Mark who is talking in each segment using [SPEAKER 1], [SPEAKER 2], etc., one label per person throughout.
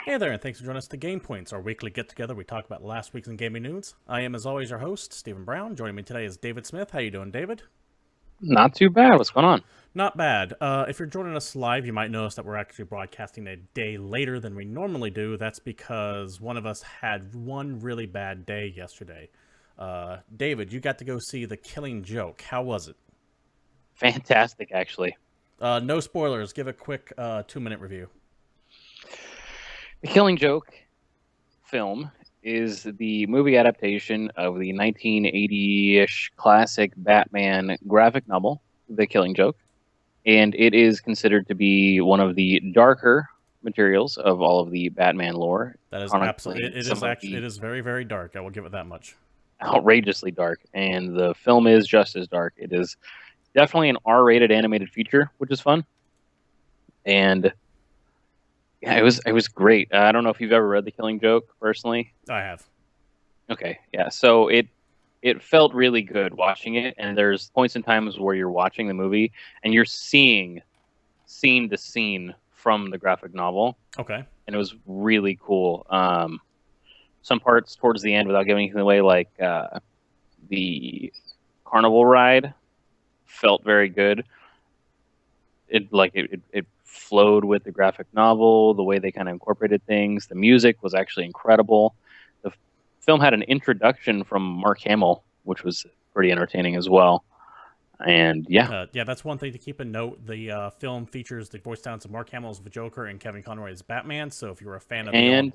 [SPEAKER 1] Hey there, and thanks for joining us to GamePoints, our weekly get-together. We talk about last week's in gaming news. I am, as always, your host, Stephen Brown. Joining me today is David Smith. How you doing, David?
[SPEAKER 2] Not too bad. What's going on?
[SPEAKER 1] Not bad. If you're joining us live, you might notice that we're actually broadcasting a day later than we normally do. That's because one of us had one really bad day yesterday. David, you got to go see The Killing Joke. How was it?
[SPEAKER 2] Fantastic, actually.
[SPEAKER 1] No spoilers. Give a quick 2-minute review.
[SPEAKER 2] The Killing Joke film is the movie adaptation of the 1980-ish classic Batman graphic novel, The Killing Joke, and it is considered to be one of the darker materials of all of the Batman lore,
[SPEAKER 1] That is absolutely.
[SPEAKER 2] chronicling
[SPEAKER 1] It
[SPEAKER 2] some
[SPEAKER 1] is
[SPEAKER 2] of
[SPEAKER 1] actually. It
[SPEAKER 2] the
[SPEAKER 1] is very, very dark. I will give it that much.
[SPEAKER 2] outrageously dark, and the film is just as dark. It is definitely an R-rated animated feature, which is fun, and yeah, it was great. I don't know if you've ever read The Killing Joke personally.
[SPEAKER 1] I have.
[SPEAKER 2] Okay, yeah. So it felt really good watching it, and there's points in times where you're watching the movie and you're seeing scene to scene from the graphic novel,
[SPEAKER 1] Okay.
[SPEAKER 2] and it was really cool. Some parts towards the end, without giving anything away, like the carnival ride, felt very good. It flowed with the graphic novel, the way they kind of incorporated things. The music was actually incredible. The film had an introduction from Mark Hamill, which was pretty entertaining as well. And yeah,
[SPEAKER 1] Yeah, that's one thing to keep in note. The film features the voice talents of Mark Hamill as the Joker and Kevin Conroy as Batman. So if you're a fan of the old
[SPEAKER 2] and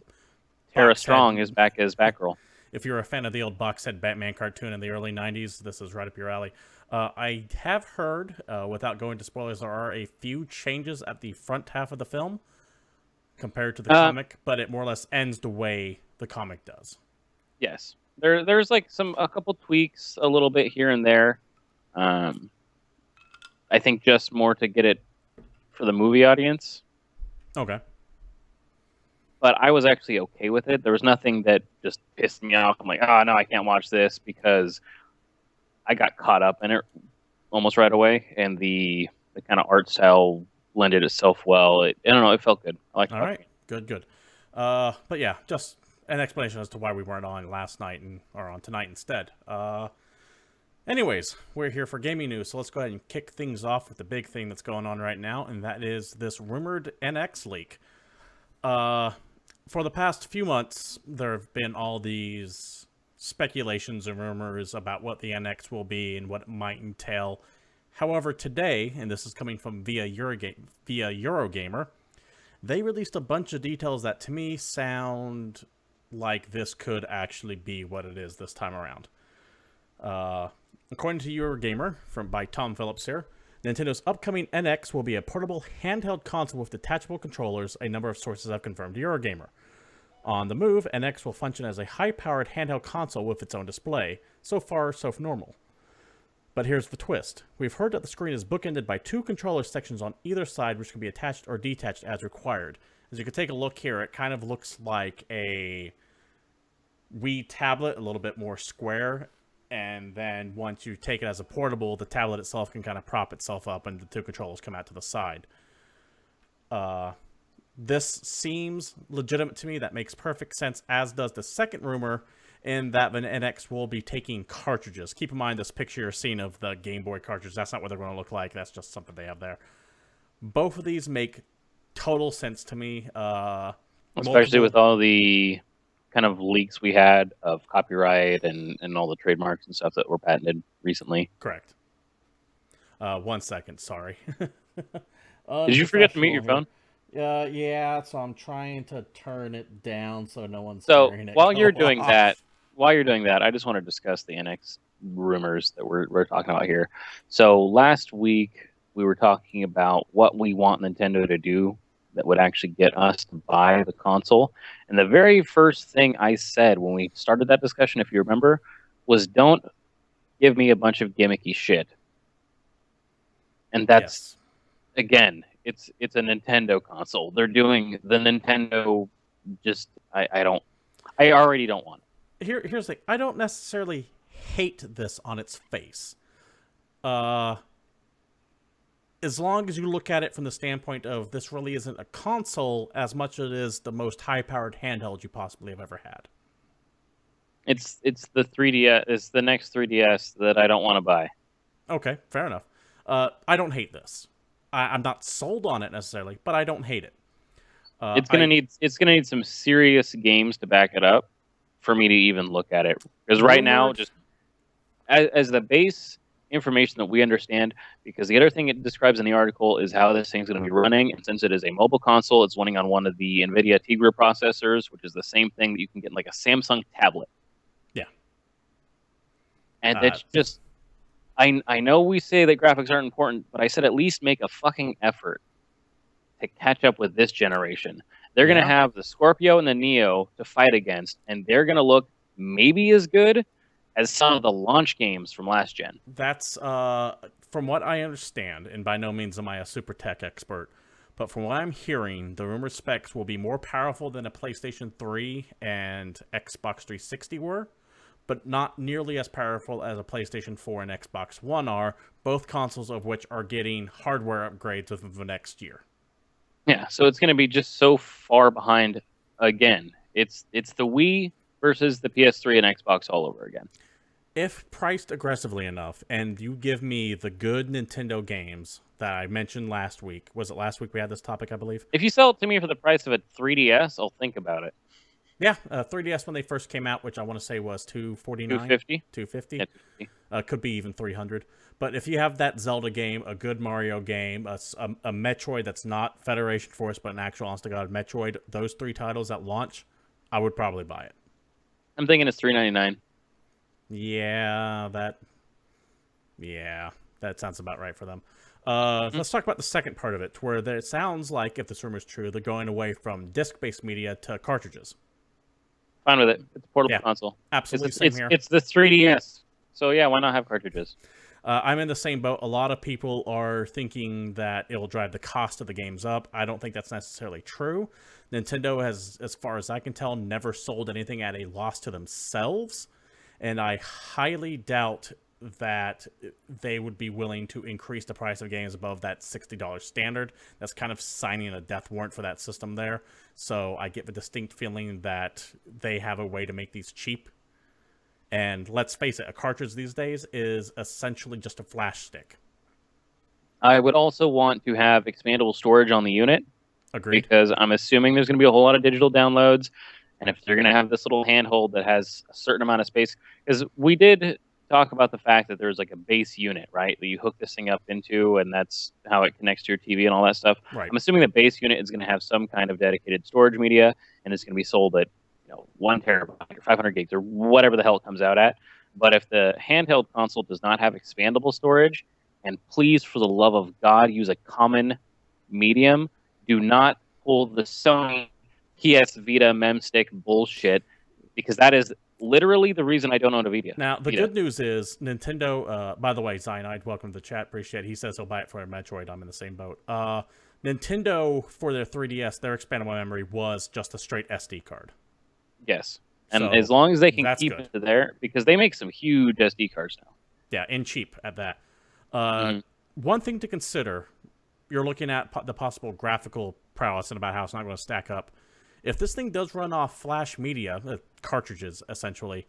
[SPEAKER 2] Tara
[SPEAKER 1] box
[SPEAKER 2] Strong
[SPEAKER 1] head,
[SPEAKER 2] is back as Batgirl.
[SPEAKER 1] if you're a fan of the old box head Batman cartoon in the early '90s, this is right up your alley. I have heard, without going to spoilers, there are a few changes at the front half of the film compared to the
[SPEAKER 2] Uh,
[SPEAKER 1] comic, but it more or less ends the way the comic does.
[SPEAKER 2] yes, there's like a couple tweaks, a little bit here and there. Um, I think just more to get it for the movie audience.
[SPEAKER 1] Okay.
[SPEAKER 2] But I was actually okay with it. There was nothing that just pissed me off. I'm like, oh no, I can't watch this because I got caught up in it almost right away, and the kind of art style blended itself well. I don't know, it felt good. I liked
[SPEAKER 1] All right.
[SPEAKER 2] watching it.
[SPEAKER 1] Good. Good. But yeah, just an explanation as to why we weren't on last night and or on tonight instead. Anyways, we're here for gaming news, so let's go ahead and kick things off with the big thing that's going on right now, and that is this rumored NX leak. Uh, for the past few months, there have been all these speculations and rumors about what the NX will be and what it might entail. However, today, and this is coming from via Eurogamer, they released a bunch of details that to me sound like this could actually be what it is this time around. Uh, According to Eurogamer, by Tom Phillips here, Nintendo's upcoming NX will be a portable handheld console with detachable controllers, a number of sources have confirmed to Eurogamer. On the move, NX will function as a high-powered handheld console with its own display. So far, so normal. But here's the twist. We've heard that the screen is bookended by two controller sections on either side, which can be attached or detached as required. As you can take a look here, it kind of looks like a Wii tablet, a little bit more square, and then once you take it as a portable, the tablet itself can kind of prop itself up and the two controllers come out to the side. This seems legitimate to me. That makes perfect sense, as does the second rumor, in that the NX will be taking cartridges. Keep in mind this picture you're seeing of the Game Boy cartridge. That's not what they're going to look like. That's just something they have there. Both of these make total sense to me.
[SPEAKER 2] Especially with all the kind of leaks we had of copyright and all the trademarks and stuff that were patented recently.
[SPEAKER 1] Correct. 1 second, sorry.
[SPEAKER 2] Did you forget to mute your phone?
[SPEAKER 1] Yeah, so I'm trying to turn it down so no one's
[SPEAKER 2] So
[SPEAKER 1] hearing it
[SPEAKER 2] while
[SPEAKER 1] go
[SPEAKER 2] you're doing that,
[SPEAKER 1] off.
[SPEAKER 2] I just want to discuss the NX rumors that we're talking about here. So last week we were talking about what we want Nintendo to do that would actually get us to buy the console. And the very first thing I said when we started that discussion, if you remember, was don't give me a bunch of gimmicky shit. And that's
[SPEAKER 1] Yes.
[SPEAKER 2] again, it's a Nintendo console. They're doing the Nintendo just I already don't want it.
[SPEAKER 1] Here's the thing. I don't necessarily hate this on its face. Uh, as long as you look at it from the standpoint of this really isn't a console as much as it is the most high-powered handheld you possibly have ever had.
[SPEAKER 2] It's the 3DS. It's the next 3DS that I don't want to buy.
[SPEAKER 1] Okay, fair enough. I don't hate this. I'm not sold on it necessarily, but I don't hate it.
[SPEAKER 2] It's gonna need some serious games to back it up for me to even look at it. Because right now, just as the base information that we understand, because the other thing it describes in the article is how this thing's going to be running, and since it is a mobile console, it's running on one of the NVIDIA Tegra processors, which is the same thing that you can get in like a Samsung tablet.
[SPEAKER 1] Yeah.
[SPEAKER 2] And that's just, I know we say that graphics aren't important, but I said at least make a fucking effort to catch up with this generation. They're going to have the Scorpio and the Neo to fight against, and they're going to look maybe as good as some of the launch games from last gen.
[SPEAKER 1] That's, from what I understand, and by no means am I a super tech expert, but from what I'm hearing, the rumored specs will be more powerful than a PlayStation 3 and Xbox 360 were, but not nearly as powerful as a PlayStation 4 and Xbox One are, both consoles of which are getting hardware upgrades within the next year.
[SPEAKER 2] Yeah, so it's going to be just so far behind again. It's the Wii versus the PS3 and Xbox all over again.
[SPEAKER 1] If priced aggressively enough, and you give me the good Nintendo games that I mentioned last week. Was it last week we had this topic, I believe?
[SPEAKER 2] If you sell it to me for the price of a 3DS, I'll think about it.
[SPEAKER 1] Yeah, 3DS when they first came out, which I want to say was $249.
[SPEAKER 2] $250.
[SPEAKER 1] $250.
[SPEAKER 2] Yeah, $250.
[SPEAKER 1] Could be even $300. But if you have that Zelda game, a good Mario game, a Metroid that's not Federation Force, but an actual honest-to-God Metroid, those three titles at launch, I would probably buy it.
[SPEAKER 2] I'm thinking it's $399.
[SPEAKER 1] Yeah, that sounds about right for them. Let's talk about the second part of it, where it sounds like, if this rumor is true, they're going away from disc-based media to cartridges.
[SPEAKER 2] Fine with it. It's a portable console.
[SPEAKER 1] Absolutely, same here.
[SPEAKER 2] It's the 3DS. So yeah, why not have cartridges?
[SPEAKER 1] I'm in the same boat. A lot of people are thinking that it will drive the cost of the games up. I don't think that's necessarily true. Nintendo has, as far as I can tell, never sold anything at a loss to themselves, and I highly doubt that they would be willing to increase the price of games above that $60 standard. That's kind of signing a death warrant for that system there. So I get the distinct feeling that they have a way to make these cheap. And let's face it, a cartridge these days is essentially just a flash stick.
[SPEAKER 2] I would also want to have expandable storage on the unit.
[SPEAKER 1] Agreed.
[SPEAKER 2] Because I'm assuming there's going to be a whole lot of digital downloads. And if they're going to have this little handhold that has a certain amount of space, because we did talk about the fact that there's like a base unit, right, that you hook this thing up into, and that's how it connects to your TV and all that stuff.
[SPEAKER 1] Right.
[SPEAKER 2] I'm assuming the base unit is going to have some kind of dedicated storage media, and it's going to be sold at 1 terabyte or 500 gigs or whatever the hell it comes out at. But if the handheld console does not have expandable storage, and please, for the love of God, use a common medium, do not pull the Sony PS Vita memstick bullshit, because that is literally the reason I don't own a Vita.
[SPEAKER 1] Now, the good news is Nintendo, by the way, Cyanide, welcome to the chat, appreciate it. He says he'll buy it for a Metroid. I'm in the same boat. Nintendo, for their 3DS, their expandable memory was just a straight SD card.
[SPEAKER 2] Yes. And
[SPEAKER 1] So,
[SPEAKER 2] as long as they can keep
[SPEAKER 1] good.
[SPEAKER 2] it there, because they make some huge SD cards now.
[SPEAKER 1] Yeah, and cheap at that. One thing to consider, you're looking at the possible graphical prowess and about how it's not going to stack up. If this thing does run off flash media, cartridges, essentially,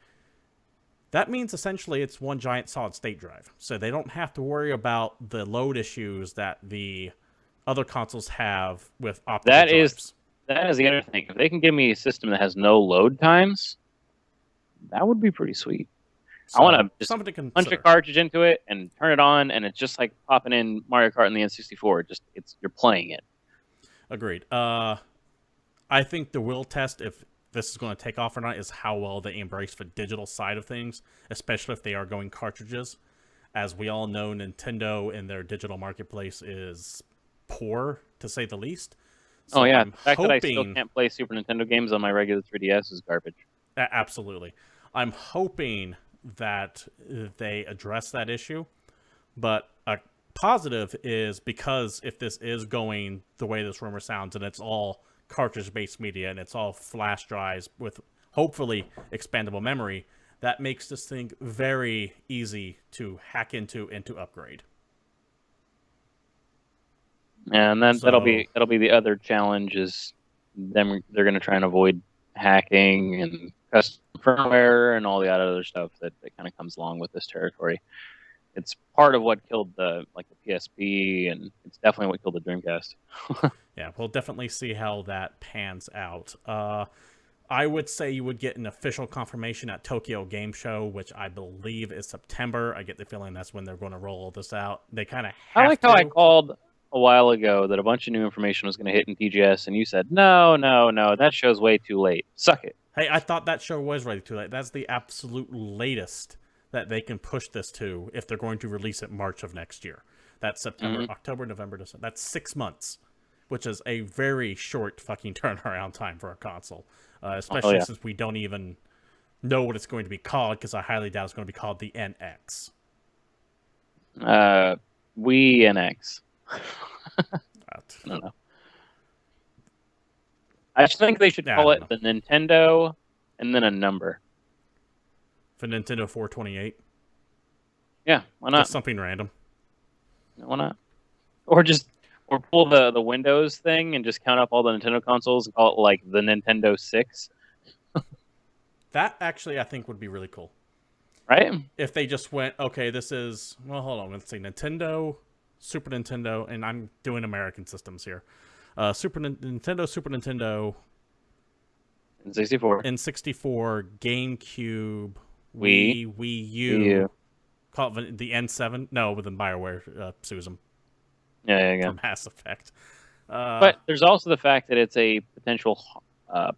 [SPEAKER 1] that means essentially it's one giant solid-state drive. So they don't have to worry about the load issues that the other consoles have with optical drives.
[SPEAKER 2] That is the other thing. If they can give me a system that has no load times, that would be pretty sweet.
[SPEAKER 1] So,
[SPEAKER 2] I want to
[SPEAKER 1] just
[SPEAKER 2] punch a cartridge into it and turn it on, and it's just like popping in Mario Kart in the N64. You're playing it.
[SPEAKER 1] Agreed. I think the will test, if this is going to take off or not, is how well they embrace the digital side of things, especially if they are going cartridges. As we all know, Nintendo in their digital marketplace is poor, to say the least. So
[SPEAKER 2] the
[SPEAKER 1] I'm
[SPEAKER 2] fact that I
[SPEAKER 1] hoping,
[SPEAKER 2] still can't play Super Nintendo games on my regular 3DS is garbage.
[SPEAKER 1] Absolutely. I'm hoping that they address that issue, but a positive is, because if this is going the way this rumor sounds, and it's all cartridge-based media, and it's all flash drives with hopefully expandable memory, that makes this thing very easy to hack into and to upgrade.
[SPEAKER 2] And then that'll
[SPEAKER 1] So
[SPEAKER 2] be the other challenge is they're going to try and avoid hacking and custom firmware and all the other stuff that kind of comes along with this territory. It's part of what killed the PSP, and it's definitely what killed the Dreamcast.
[SPEAKER 1] yeah, we'll definitely see how that pans out. I would say you would get an official confirmation at Tokyo Game Show, which I believe is September. I get the feeling that's when they're going to roll this out. They kind of
[SPEAKER 2] I
[SPEAKER 1] have
[SPEAKER 2] like how I called a while ago that a bunch of new information was going to hit in TGS, and you said, no, that show's way too late. Suck it.
[SPEAKER 1] Hey, I thought that show was ready too late. That's the absolute latest that they can push this to if they're going to release it March of next year. That's September, October, November, December. That's 6 months, which is a very short fucking turnaround time for a console. Especially since we don't even know what it's going to be called, because I highly doubt it's going to be called the NX.
[SPEAKER 2] Wii NX. I don't know. I think they should call it the Nintendo and then a number.
[SPEAKER 1] For Nintendo 428?
[SPEAKER 2] Yeah, why not?
[SPEAKER 1] Just something random.
[SPEAKER 2] Why not? Or pull the Windows thing and just count up all the Nintendo consoles and call it like the Nintendo 6.
[SPEAKER 1] That actually, I think, would be really cool.
[SPEAKER 2] Right?
[SPEAKER 1] If they just went, okay, this is... Well, hold on. Let's see. Nintendo, Super Nintendo, and I'm doing American systems here. Nintendo, Super Nintendo...
[SPEAKER 2] N64.
[SPEAKER 1] N64, GameCube,
[SPEAKER 2] Wii
[SPEAKER 1] U. Call it the N7? No, within BioWare sues them.
[SPEAKER 2] Yeah.
[SPEAKER 1] For Mass Effect.
[SPEAKER 2] But there's also the fact that it's a potential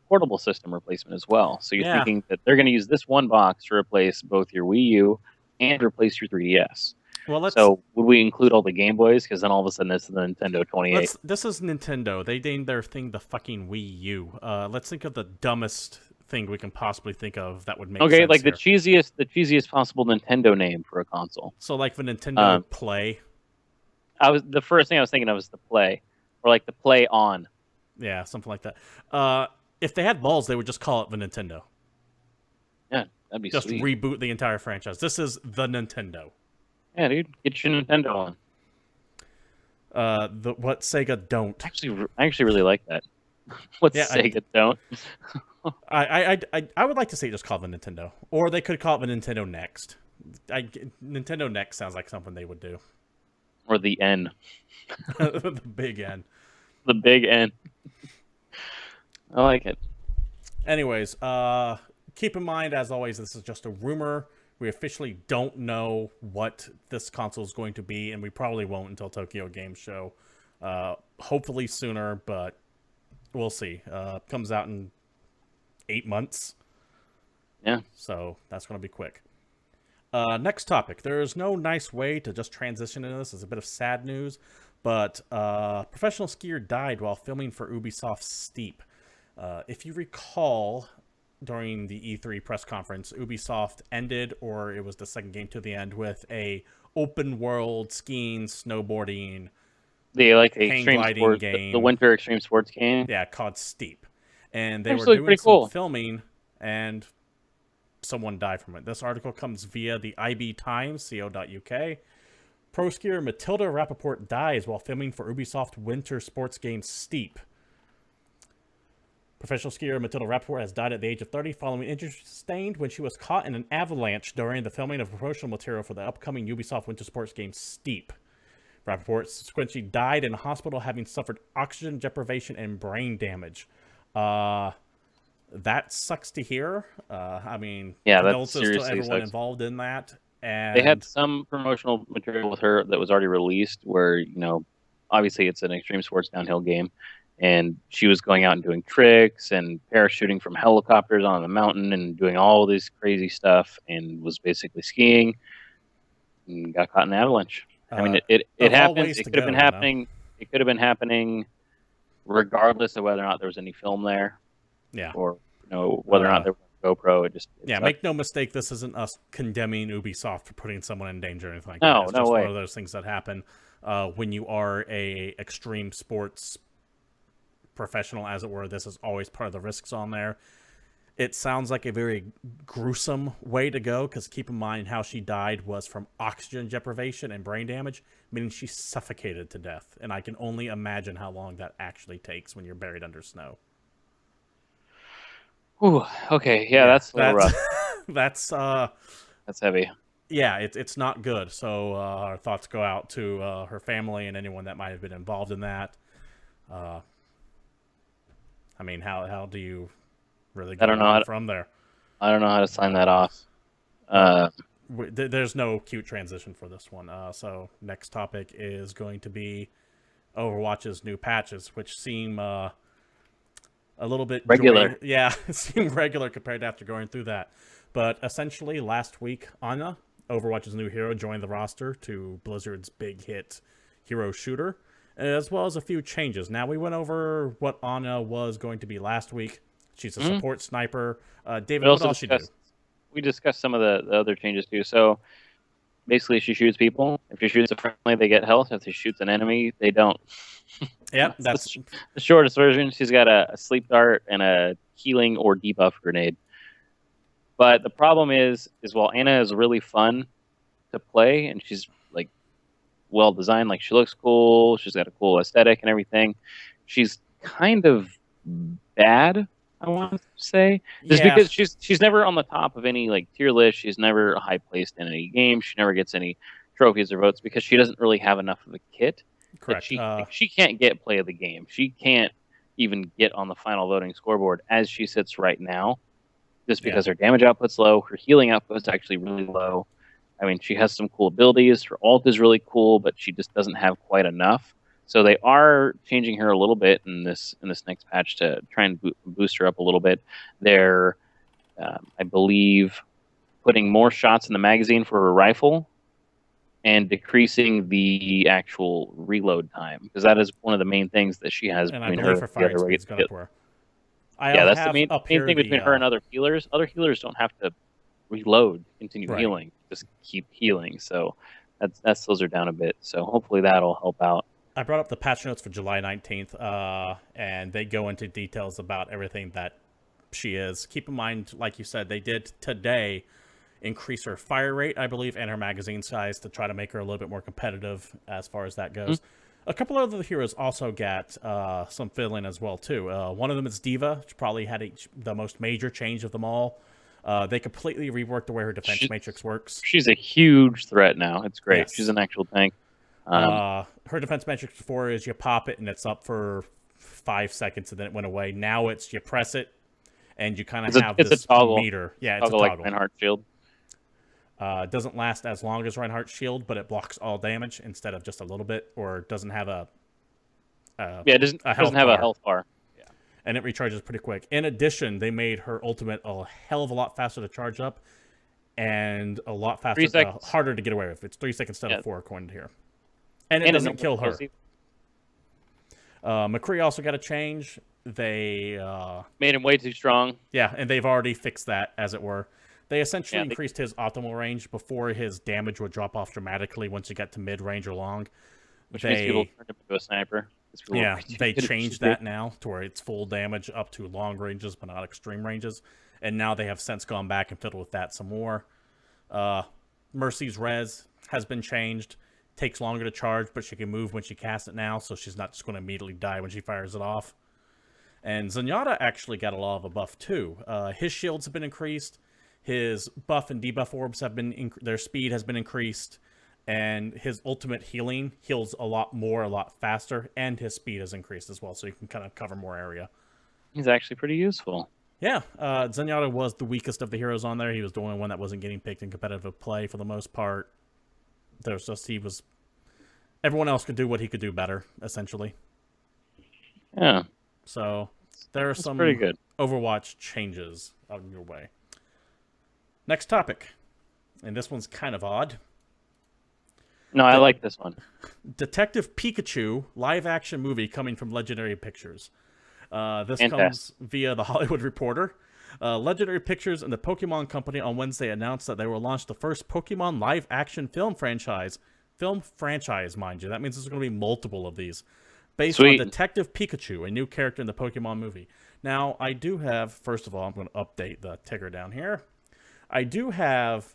[SPEAKER 2] portable system replacement as well. So you're thinking that they're going to use this one box to replace both your Wii U and replace your 3DS.
[SPEAKER 1] Well,
[SPEAKER 2] so would we include all the Game Boys? Because then all of a sudden it's the Nintendo 28.
[SPEAKER 1] This is Nintendo. They named their thing the fucking Wii U. Let's think of the dumbest thing we can possibly think of that would make sense
[SPEAKER 2] like
[SPEAKER 1] here.
[SPEAKER 2] the cheesiest possible Nintendo name for a console.
[SPEAKER 1] So like the Nintendo Play.
[SPEAKER 2] The first thing I was thinking of was the Play, or like the Play On.
[SPEAKER 1] Yeah, something like that. If they had balls, they would just call it the Nintendo.
[SPEAKER 2] Yeah, that'd be
[SPEAKER 1] just
[SPEAKER 2] sweet.
[SPEAKER 1] Reboot the entire franchise. This is the Nintendo.
[SPEAKER 2] Yeah, dude, get your Nintendo on.
[SPEAKER 1] What Sega don't.
[SPEAKER 2] I actually really like that. Sega don't.
[SPEAKER 1] I would like to see it just called the Nintendo, or they could call it the Nintendo Next. Nintendo Next sounds like something they would do.
[SPEAKER 2] Or the N.
[SPEAKER 1] The big N.
[SPEAKER 2] The big N. I like it.
[SPEAKER 1] Anyways, keep in mind, as always, this is just a rumor. We officially don't know what this console is going to be, and we probably won't until Tokyo Game Show. Hopefully sooner, but we'll see. Comes out in 8 months.
[SPEAKER 2] Yeah.
[SPEAKER 1] So that's going to be quick. Next topic. There is no nice way to just transition into this. It's a bit of sad news, but professional skier died while filming for Ubisoft's Steep. If you recall, during the E3 press conference, Ubisoft ended, or it was the second game to the end, with a open world skiing, snowboarding,
[SPEAKER 2] extreme
[SPEAKER 1] gliding
[SPEAKER 2] sports,
[SPEAKER 1] game,
[SPEAKER 2] the winter extreme sports game.
[SPEAKER 1] Yeah, called Steep, and they were doing some filming, and someone died from it. This article comes via the IB Times, co.uk. Pro skier Matilda Rappaport dies while filming for Ubisoft winter sports game Steep. Professional skier Matilda Rappaport has died at the age of 30 following injury sustained when she was caught in an avalanche during the filming of promotional material for the upcoming Ubisoft winter sports game Steep. Rappaport subsequently died in a hospital having suffered oxygen deprivation and brain damage. That sucks to hear. I mean,
[SPEAKER 2] condolences
[SPEAKER 1] to everyone involved in that. And
[SPEAKER 2] they had some promotional material with her that was already released where, obviously it's an extreme sports downhill game. And she was going out and doing tricks and parachuting from helicopters on the mountain and doing all this crazy stuff and was basically skiing and got caught in an avalanche. I mean, it happens. It could have been happening. It could have been happening regardless of whether or not there was any film there.
[SPEAKER 1] Yeah.
[SPEAKER 2] Or whether or not there was a GoPro. It
[SPEAKER 1] sucked. Make no mistake. This isn't us condemning Ubisoft for putting someone in danger or anything like
[SPEAKER 2] that.
[SPEAKER 1] It's
[SPEAKER 2] no
[SPEAKER 1] just
[SPEAKER 2] way.
[SPEAKER 1] One of those things that happen when you are a extreme sports professional, as it were. This is always part of the risks on there. It sounds like a very gruesome way to go, because keep in mind how she died was from oxygen deprivation and brain damage, meaning she suffocated to death. And I can only imagine how long that actually takes when you're buried under snow.
[SPEAKER 2] Ooh, okay, yeah,
[SPEAKER 1] Yeah,
[SPEAKER 2] that's a little rough.
[SPEAKER 1] that's
[SPEAKER 2] That's heavy.
[SPEAKER 1] yeah, it's not good. So our thoughts go out to her family and anyone that might have been involved in that. I mean, how do you really
[SPEAKER 2] I
[SPEAKER 1] go
[SPEAKER 2] don't know
[SPEAKER 1] on from there?
[SPEAKER 2] I don't know how to sign that off.
[SPEAKER 1] There's no cute transition for this one. So next topic is going to be Overwatch's new patches, which seem a little bit
[SPEAKER 2] Regular.
[SPEAKER 1] Yeah, seem regular compared to after going through that. But essentially, last week, Ana, Overwatch's new hero, joined the roster to Blizzard's big hit hero shooter, as well as a few changes. Now, we went over what Ana was going to be last week. She's a support sniper. David, what else she do?
[SPEAKER 2] We discussed some of the other changes too. So basically, she shoots people. If she shoots a friendly, they get health. If she shoots an enemy, they don't.
[SPEAKER 1] Yep, that's
[SPEAKER 2] the shortest version. She's got a sleep dart and a healing or debuff grenade. But the problem is while Ana is really fun to play and she's like well designed, like she looks cool, she's got a cool aesthetic and everything, she's kind of bad, I want to say. Just because she's never on the top of any like tier list, she's never high placed in any game, she never gets any trophies or votes because she doesn't really have enough of a kit.
[SPEAKER 1] correct.
[SPEAKER 2] She can't get play of the game. She can't even get on the final voting scoreboard as she sits right now. Just because her damage output's low, her healing output's actually really low. I mean, she has some cool abilities. Her ult is really cool, but she just doesn't have quite enough. So they are changing her a little bit in this next patch to try and boost her up a little bit. They're, I believe, putting more shots in the magazine for her rifle and decreasing the actual reload time, because that is one of the main things that she has
[SPEAKER 1] and
[SPEAKER 2] between
[SPEAKER 1] I believe
[SPEAKER 2] her
[SPEAKER 1] firing speed's gone up where.
[SPEAKER 2] That's the main thing between her and other healers. Other healers don't have to reload, continue healing, just keep healing. So that's those are down a bit. So hopefully that'll help out.
[SPEAKER 1] I brought up the patch notes for July 19th, and they go into details about everything that she is. Keep in mind, like you said, they did today increase her fire rate, I believe, and her magazine size to try to make her a little bit more competitive as far as that goes. A couple of other heroes also got some fill-in as well, too. One of them is D.Va, which probably had the most major change of them all. They completely reworked the way her defense matrix works.
[SPEAKER 2] She's a huge threat now. It's great.
[SPEAKER 1] Yes.
[SPEAKER 2] She's an actual tank.
[SPEAKER 1] Her defense matrix before is you pop it and it's up for 5 seconds and then it went away. Now it's you press it and you kind of have this meter. Yeah, it's a toggle.
[SPEAKER 2] Like Reinhardt's shield.
[SPEAKER 1] It doesn't last as long as Reinhardt's shield, but it blocks all damage instead of just a little bit, or doesn't have
[SPEAKER 2] it doesn't have a health bar. Yeah.
[SPEAKER 1] And it recharges pretty quick. In addition, they made her ultimate a hell of a lot faster to charge up and a lot faster, harder to get away with. It's 3 seconds instead of 4, according to here. And it doesn't kill her. McCree also got a change. They
[SPEAKER 2] made him way too strong.
[SPEAKER 1] Yeah, and they've already fixed that, as it were. They essentially increased his optimal range. Before, his damage would drop off dramatically once you got to mid-range or long.
[SPEAKER 2] Which makes people turn him into a sniper.
[SPEAKER 1] Yeah, they changed that now to where it's full damage up to long ranges, but not extreme ranges. And now they have since gone back and fiddled with that some more. Mercy's res has been changed. Takes longer to charge, but she can move when she casts it now, so she's not just going to immediately die when she fires it off. And Zenyatta actually got a lot of a buff, too. His shields have been increased. His buff and debuff orbs have been their speed has been increased, and his ultimate healing heals a lot more, a lot faster, and his speed has increased as well, so you can kind of cover more area.
[SPEAKER 2] He's actually pretty useful.
[SPEAKER 1] Yeah, Zenyatta was the weakest of the heroes on there. He was the only one that wasn't getting picked in competitive play for the most part. There's just everyone else could do what he could do better, essentially.
[SPEAKER 2] Yeah.
[SPEAKER 1] So there are some
[SPEAKER 2] pretty good
[SPEAKER 1] Overwatch changes on your way. Next topic, and this one's kind of odd.
[SPEAKER 2] No, I like this one.
[SPEAKER 1] Detective Pikachu live-action movie coming from Legendary Pictures. This comes via The Hollywood Reporter. Legendary Pictures and the Pokemon Company on Wednesday announced that they will launch the first Pokemon live-action film franchise. Film franchise, mind you. That means there's going to be multiple of these. based
[SPEAKER 2] Sweet.
[SPEAKER 1] on Detective Pikachu, a new character in the Pokemon movie. Now, I do have, first of all, I'm going to update the ticker down here. I do have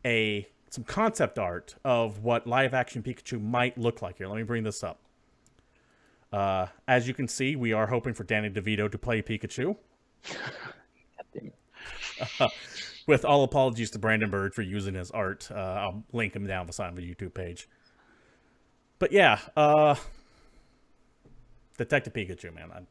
[SPEAKER 1] some concept art of what live-action Pikachu might look like here. Let me bring this up. As you can see, we are hoping for Danny DeVito to play Pikachu. With all apologies to Brandon Bird for using his art. I'll link him down beside the YouTube page. But yeah, Detective Pikachu, man.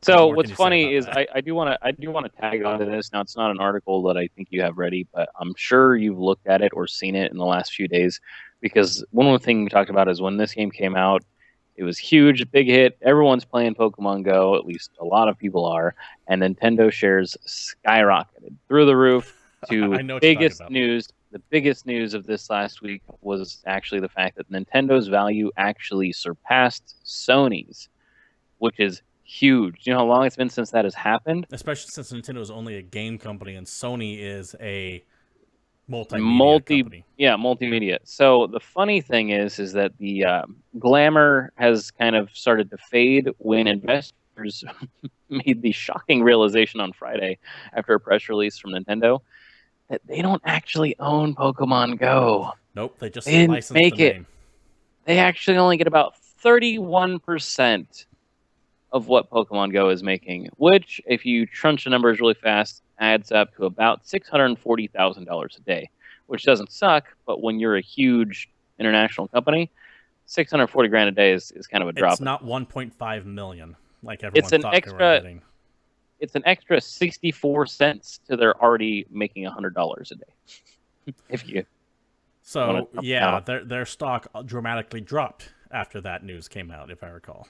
[SPEAKER 2] So what's funny is I do want to tag onto this. Now it's not an article that I think you have ready, but I'm sure you've looked at it or seen it in the last few days. Because one of the things we talked about is when this game came out, it was huge, big hit. Everyone's playing Pokemon Go, at least a lot of people are, and Nintendo shares skyrocketed through the roof to biggest news. The biggest news of this last week was actually the fact that Nintendo's value actually surpassed Sony's, which is huge. You know how long it's been since that has happened?
[SPEAKER 1] Especially since Nintendo is only a game company and Sony is a multimedia company.
[SPEAKER 2] Yeah, multimedia. So the funny thing is that the glamour has kind of started to fade when investors made the shocking realization on Friday after a press release from Nintendo that they don't actually own Pokemon Go.
[SPEAKER 1] Nope, they just licensed the name.
[SPEAKER 2] They actually only get about 31% of what Pokemon Go is making, which, if you crunch the numbers really fast, adds up to about $640,000 a day, which doesn't suck, but when you're a huge international company, $640,000 a day is kind of a drop.
[SPEAKER 1] It's not 1.5 million like everyone thought they were getting.
[SPEAKER 2] It's an extra 64 cents to their already making $100 a day. If you
[SPEAKER 1] yeah, their stock dramatically dropped after that news came out, if I recall.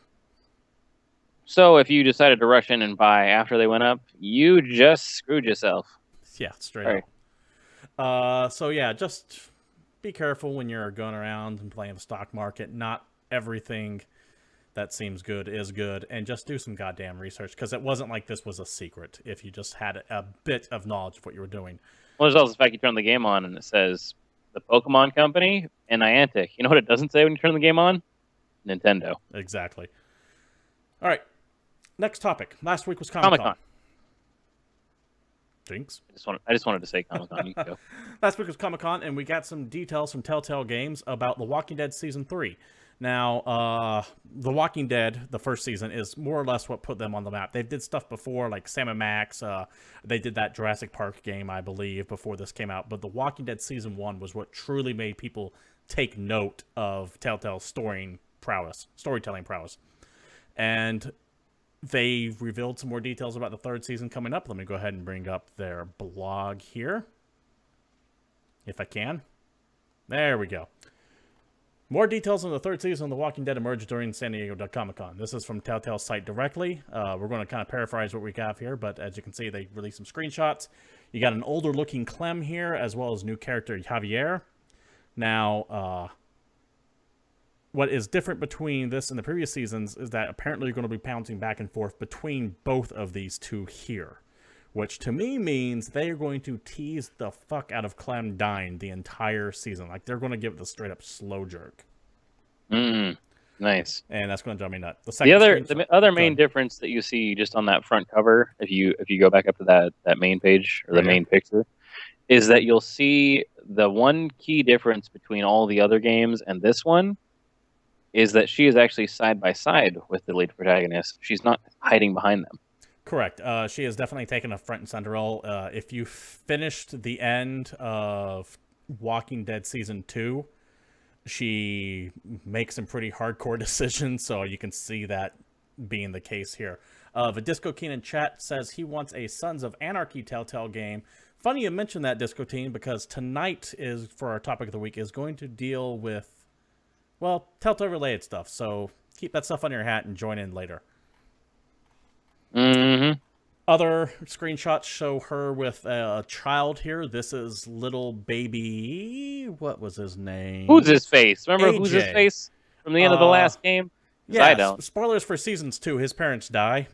[SPEAKER 2] So if you decided to rush in and buy after they went up, you just screwed yourself.
[SPEAKER 1] Yeah, straight up. So yeah, just be careful when you're going around and playing the stock market. Not everything that seems good is good, and just do some goddamn research, because it wasn't like this was a secret if you just had a bit of knowledge of what you were doing.
[SPEAKER 2] Well, there's also the fact you turn the game on and it says the Pokemon Company and Niantic. You know what it doesn't say when you turn the game on? Nintendo.
[SPEAKER 1] Exactly. All right. Next topic. Last week was Comic-Con. Jinx.
[SPEAKER 2] I just wanted to say Comic-Con. You can go.
[SPEAKER 1] Last week was Comic-Con, and we got some details from Telltale Games about The Walking Dead Season 3. Now, The Walking Dead, the first season, is more or less what put them on the map. They did stuff before, like Sam & Max. They did that Jurassic Park game, I believe, before this came out. But The Walking Dead Season 1 was what truly made people take note of Telltale's storytelling prowess. And they revealed some more details about the third season coming up. Let me go ahead and bring up their blog here, if I can. There we go. More details on the third season of The Walking Dead emerged during San Diego Comic-Con. This is from Telltale's site directly. We're going to kind of paraphrase what we have here, but as you can see, they released some screenshots. You got an older-looking Clem here, as well as new character Javier. Now, what is different between this and the previous seasons is that apparently you're going to be bouncing back and forth between both of these two here, which to me means they are going to tease the fuck out of Clem dying the entire season. Like, they're going to give it the straight-up slow jerk.
[SPEAKER 2] Nice.
[SPEAKER 1] And that's going to drive me nuts.
[SPEAKER 2] The other main difference that you see just on that front cover, if you go back up to that main page, or the main picture, is that you'll see the one key difference between all the other games and this one is that she is actually side by side with the lead protagonist. She's not hiding behind them.
[SPEAKER 1] Correct. She has definitely taken a front and center role. If you finished the end of Walking Dead Season 2, she makes some pretty hardcore decisions, so you can see that being the case here. Vidisco Keen in chat says he wants a Sons of Anarchy Telltale game. Funny you mentioned that, Disco Teen, because tonight is, for our topic of the week, is going to deal with, well, Telltale-related stuff, so keep that stuff on your hat and join in later.
[SPEAKER 2] Mm-hmm.
[SPEAKER 1] Other screenshots show her with a child here. This is little baby... What was his name?
[SPEAKER 2] Who's his face? Remember
[SPEAKER 1] AJ.
[SPEAKER 2] Who's his face from the end of the last game?
[SPEAKER 1] Yeah,
[SPEAKER 2] I don't.
[SPEAKER 1] Spoilers for Seasons 2. His parents die.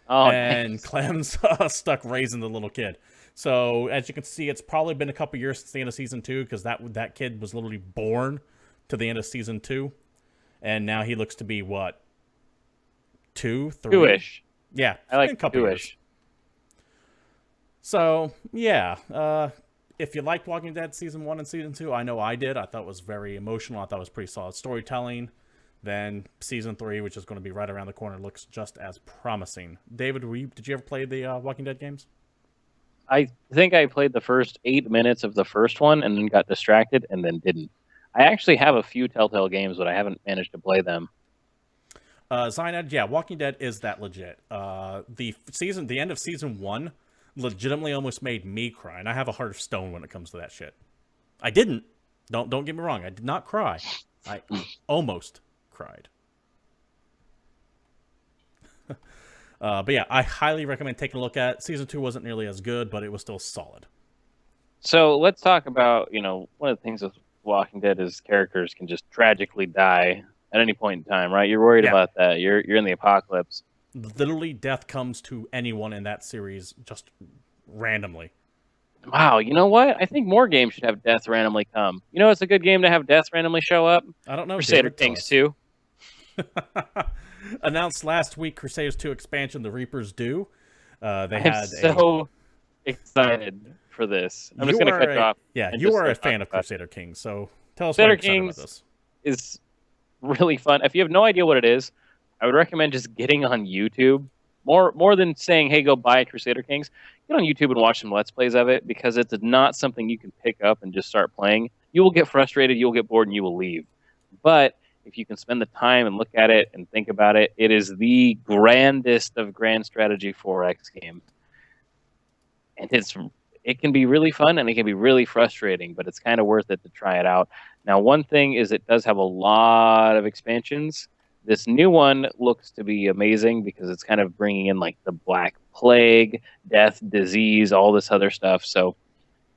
[SPEAKER 2] Oh,
[SPEAKER 1] and
[SPEAKER 2] nice.
[SPEAKER 1] Clem's stuck raising the little kid. So, as you can see, it's probably been a couple years since the end of Season 2, because that kid was literally born to the end of Season 2. and now he looks to be what, 2, 3?
[SPEAKER 2] Two-ish.
[SPEAKER 1] Yeah,
[SPEAKER 2] I like
[SPEAKER 1] a couple
[SPEAKER 2] two-ish.
[SPEAKER 1] years. So yeah, if you liked Walking Dead season 1 and season 2, I know I did. I thought it was very emotional. I thought it was pretty solid storytelling. Then season 3, which is going to be right around the corner, looks just as promising. David, did you ever play the Walking Dead games?
[SPEAKER 2] I think I played the first 8 minutes of the first one and then got distracted and then didn't. I actually have a few Telltale games, but I haven't managed to play them.
[SPEAKER 1] Cyanide, yeah, Walking Dead is that legit. The end of season 1 legitimately almost made me cry, and I have a heart of stone when it comes to that shit. I didn't. Don't get me wrong. I did not cry. I almost cried. But yeah, I highly recommend taking a look at it. Season 2 wasn't nearly as good, but it was still solid.
[SPEAKER 2] So let's talk about, one of the things with Walking Dead is characters can just tragically die at any point in time, right? You're worried about that. You're in the apocalypse.
[SPEAKER 1] Literally, death comes to anyone in that series just randomly.
[SPEAKER 2] Wow, you know what? I think more games should have death randomly come. You know, it's a good game to have death randomly show up.
[SPEAKER 1] I don't know.
[SPEAKER 2] Crusader Kings II.
[SPEAKER 1] Announced last week, Crusaders 2 expansion, The Reapers Due.
[SPEAKER 2] I'm so excited for this. I'm just going to cut you off.
[SPEAKER 1] Yeah, you are a fan of Crusader Kings, so tell us
[SPEAKER 2] Crusader
[SPEAKER 1] what you're excited about this.
[SPEAKER 2] Is really fun. If you have no idea what it is, I would recommend just getting on YouTube. More than saying, hey, go buy Crusader Kings, get on YouTube and watch some Let's Plays of it, because it's not something you can pick up and just start playing. You will get frustrated, you'll get bored, and you will leave. But if you can spend the time and look at it and think about it, it is the grandest of grand strategy 4X games. And it can be really fun and it can be really frustrating, but it's kind of worth it to try it out. Now, one thing is it does have a lot of expansions. This new one looks to be amazing because it's kind of bringing in like the Black Plague, death, disease, all this other stuff. So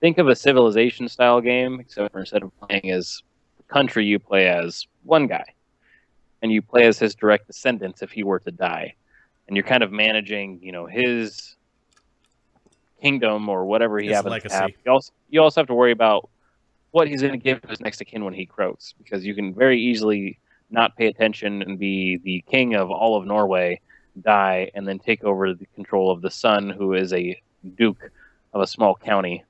[SPEAKER 2] think of a Civilization style game, except for instead of playing as the country, you play as one guy. And you play as his direct descendants if he were to die. And you're kind of managing, his kingdom or whatever he happens to have. You also have to worry about what he's going to give to his next of kin when he croaks, because you can very easily not pay attention and be the king of all of Norway, die, and then take over the control of the son, who is a duke of a small county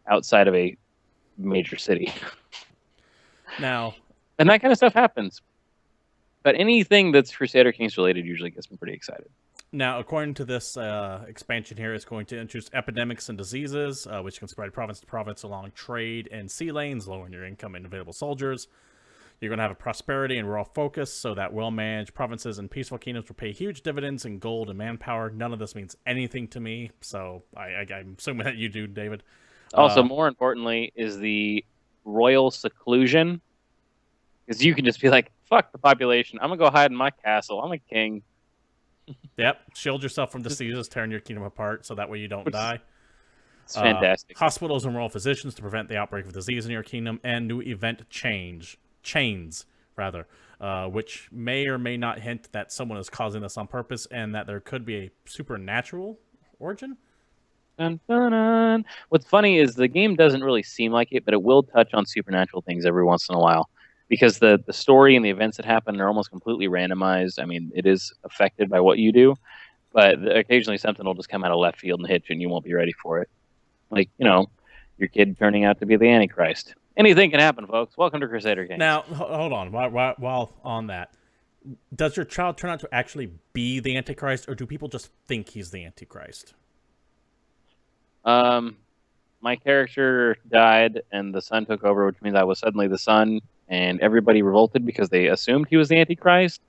[SPEAKER 2] outside of a major city.
[SPEAKER 1] Now,
[SPEAKER 2] and that kind of stuff happens. But anything that's Crusader Kings related usually gets me pretty excited.
[SPEAKER 1] Now, according to this expansion here, it's going to introduce epidemics and diseases, which can spread province to province along trade and sea lanes, lowering your income and available soldiers. You're going to have a prosperity and rural focus, so that well-managed provinces and peaceful kingdoms will pay huge dividends in gold and manpower. None of this means anything to me, so I'm assuming that you do, David.
[SPEAKER 2] Also, more importantly, is the royal seclusion, because you can just be like, fuck the population, I'm going to go hide in my castle, I'm a king.
[SPEAKER 1] Yep, shield yourself from diseases, tearing your kingdom apart, so that way you don't die.
[SPEAKER 2] It's fantastic.
[SPEAKER 1] Hospitals and royal physicians to prevent the outbreak of disease in your kingdom, and new event chains, which may or may not hint that someone is causing this on purpose, and that there could be a supernatural origin.
[SPEAKER 2] Dun, dun, dun. What's funny is the game doesn't really seem like it, but it will touch on supernatural things every once in a while, because the story and the events that happen are almost completely randomized. I mean, it is affected by what you do, but occasionally something will just come out of left field and hit you, and you won't be ready for it. Like, your kid turning out to be the Antichrist. Anything can happen, folks. Welcome to Crusader Kings.
[SPEAKER 1] Now, hold on. While on that, does your child turn out to actually be the Antichrist, or do people just think he's the Antichrist?
[SPEAKER 2] My character died, and the son took over, which means I was suddenly the son, and everybody revolted because they assumed he was the Antichrist.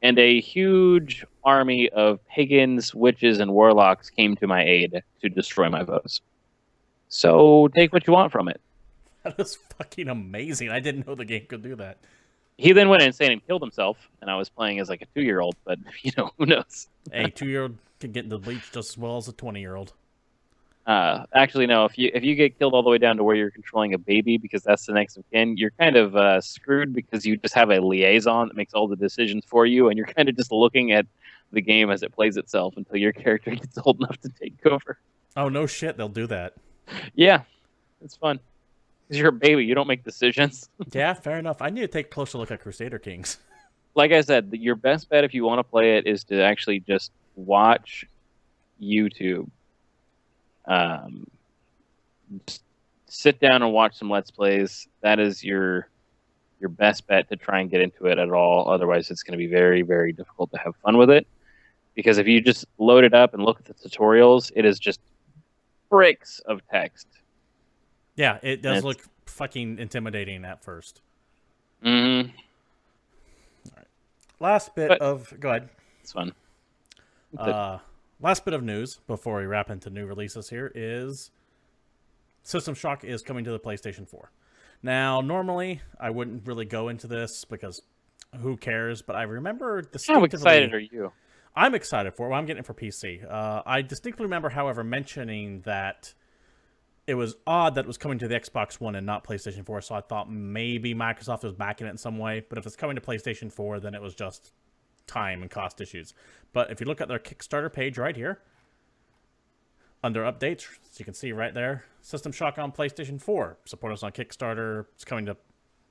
[SPEAKER 2] And a huge army of pagans, witches, and warlocks came to my aid to destroy my foes. So take what you want from it.
[SPEAKER 1] That is fucking amazing. I didn't know the game could do that.
[SPEAKER 2] He then went insane and killed himself, and I was playing as like a 2-year-old, but, who knows?
[SPEAKER 1] A 2-year-old can get into the bleach just as well as a 20-year-old.
[SPEAKER 2] Actually, no. If you get killed all the way down to where you're controlling a baby, because that's the next of kin, you're kind of screwed, because you just have a liaison that makes all the decisions for you, and you're kind of just looking at the game as it plays itself until your character gets old enough to take over.
[SPEAKER 1] Oh, no shit. They'll do that.
[SPEAKER 2] Yeah, it's fun. Because you're a baby, you don't make decisions.
[SPEAKER 1] Yeah, fair enough. I need to take a closer look at Crusader Kings.
[SPEAKER 2] Like I said, your best bet if you want to play it is to actually just watch YouTube. Um, just sit down and watch some Let's Plays. That is your best bet to try and get into it at all. Otherwise, it's going to be very, very difficult to have fun with it. Because if you just load it up and look at the tutorials, it is just bricks of text.
[SPEAKER 1] Yeah, it does look fucking intimidating at first.
[SPEAKER 2] Mm-hmm.
[SPEAKER 1] All right. Last bit of... Go ahead.
[SPEAKER 2] It's fun.
[SPEAKER 1] Last bit of news before we wrap into new releases here is System Shock is coming to the PlayStation 4. Now, normally, I wouldn't really go into this because who cares, but I remember distinctively...
[SPEAKER 2] How excited are you?
[SPEAKER 1] I'm excited for it. Well, I'm getting it for PC. I distinctly remember, however, mentioning that it was odd that it was coming to the Xbox One and not PlayStation 4, so I thought maybe Microsoft was backing it in some way, but if it's coming to PlayStation 4, then it was just time and cost issues. But if you look at their Kickstarter page right here, under updates, as you can see right there, System Shock on PlayStation 4. Support us on Kickstarter. It's coming to...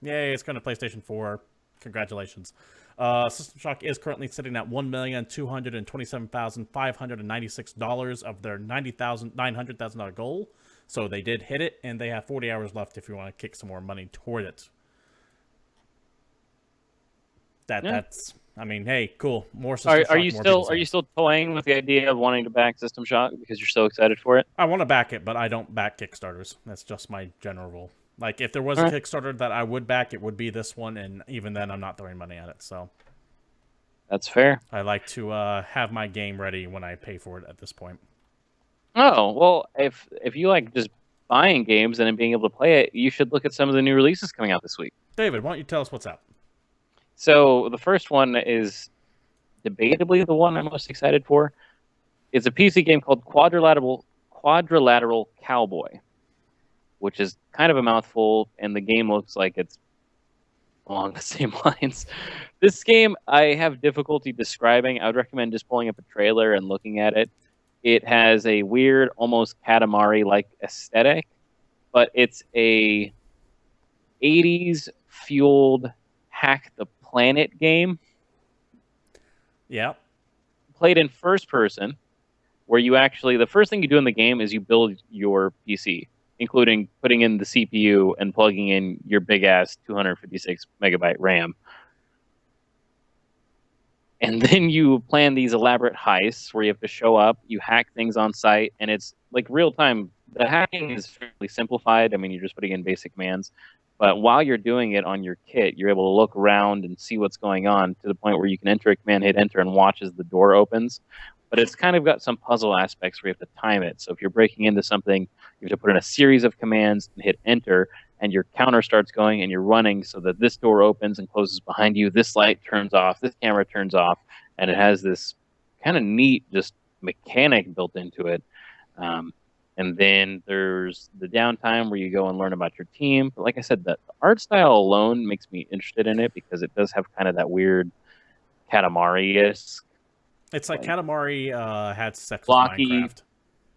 [SPEAKER 1] Yay, it's coming to PlayStation 4. Congratulations. System Shock is currently sitting at $1,227,596 of their $900,000 goal. So they did hit it, and they have 40 hours left if you want to kick some more money toward it. That's... I mean, hey, cool. More System Shock.
[SPEAKER 2] Are you still toying with the idea of wanting to back System Shock because you're so excited for it?
[SPEAKER 1] I want to back it, but I don't back Kickstarters. That's just my general rule. Like, if there was a Kickstarter that I would back, it would be this one, and even then, I'm not throwing money at it. So
[SPEAKER 2] that's fair.
[SPEAKER 1] I like to have my game ready when I pay for it at this point.
[SPEAKER 2] Oh, well, if you like just buying games and then being able to play it, you should look at some of the new releases coming out this week.
[SPEAKER 1] David, why don't you tell us what's out?
[SPEAKER 2] So the first one is debatably the one I'm most excited for. It's a PC game called Quadrilateral Cowboy, which is kind of a mouthful, and the game looks like it's along the same lines. This game I have difficulty describing. I would recommend just pulling up a trailer and looking at it. It has a weird, almost Katamari-like aesthetic, but it's a 80s fueled hack the planet game.
[SPEAKER 1] Yeah.
[SPEAKER 2] Played in first person, where you actually, the first thing you do in the game is you build your PC, including putting in the CPU and plugging in your big ass 256 megabyte RAM. And then you plan these elaborate heists where you have to show up, you hack things on site, and it's like real time. The hacking is fairly simplified. I mean, you're just putting in basic commands. But while you're doing it on your kit, you're able to look around and see what's going on to the point where you can enter a command, hit enter, and watch as the door opens. But it's kind of got some puzzle aspects where you have to time it. So if you're breaking into something, you have to put in a series of commands and hit enter, and your counter starts going and you're running so that this door opens and closes behind you, this light turns off, this camera turns off, and it has this kind of neat just mechanic built into it. And then there's the downtime where you go and learn about your team. But like I said, the art style alone makes me interested in it because it does have kind of that weird Katamari-esque.
[SPEAKER 1] It's like Katamari had sex
[SPEAKER 2] blocky,
[SPEAKER 1] with Minecraft.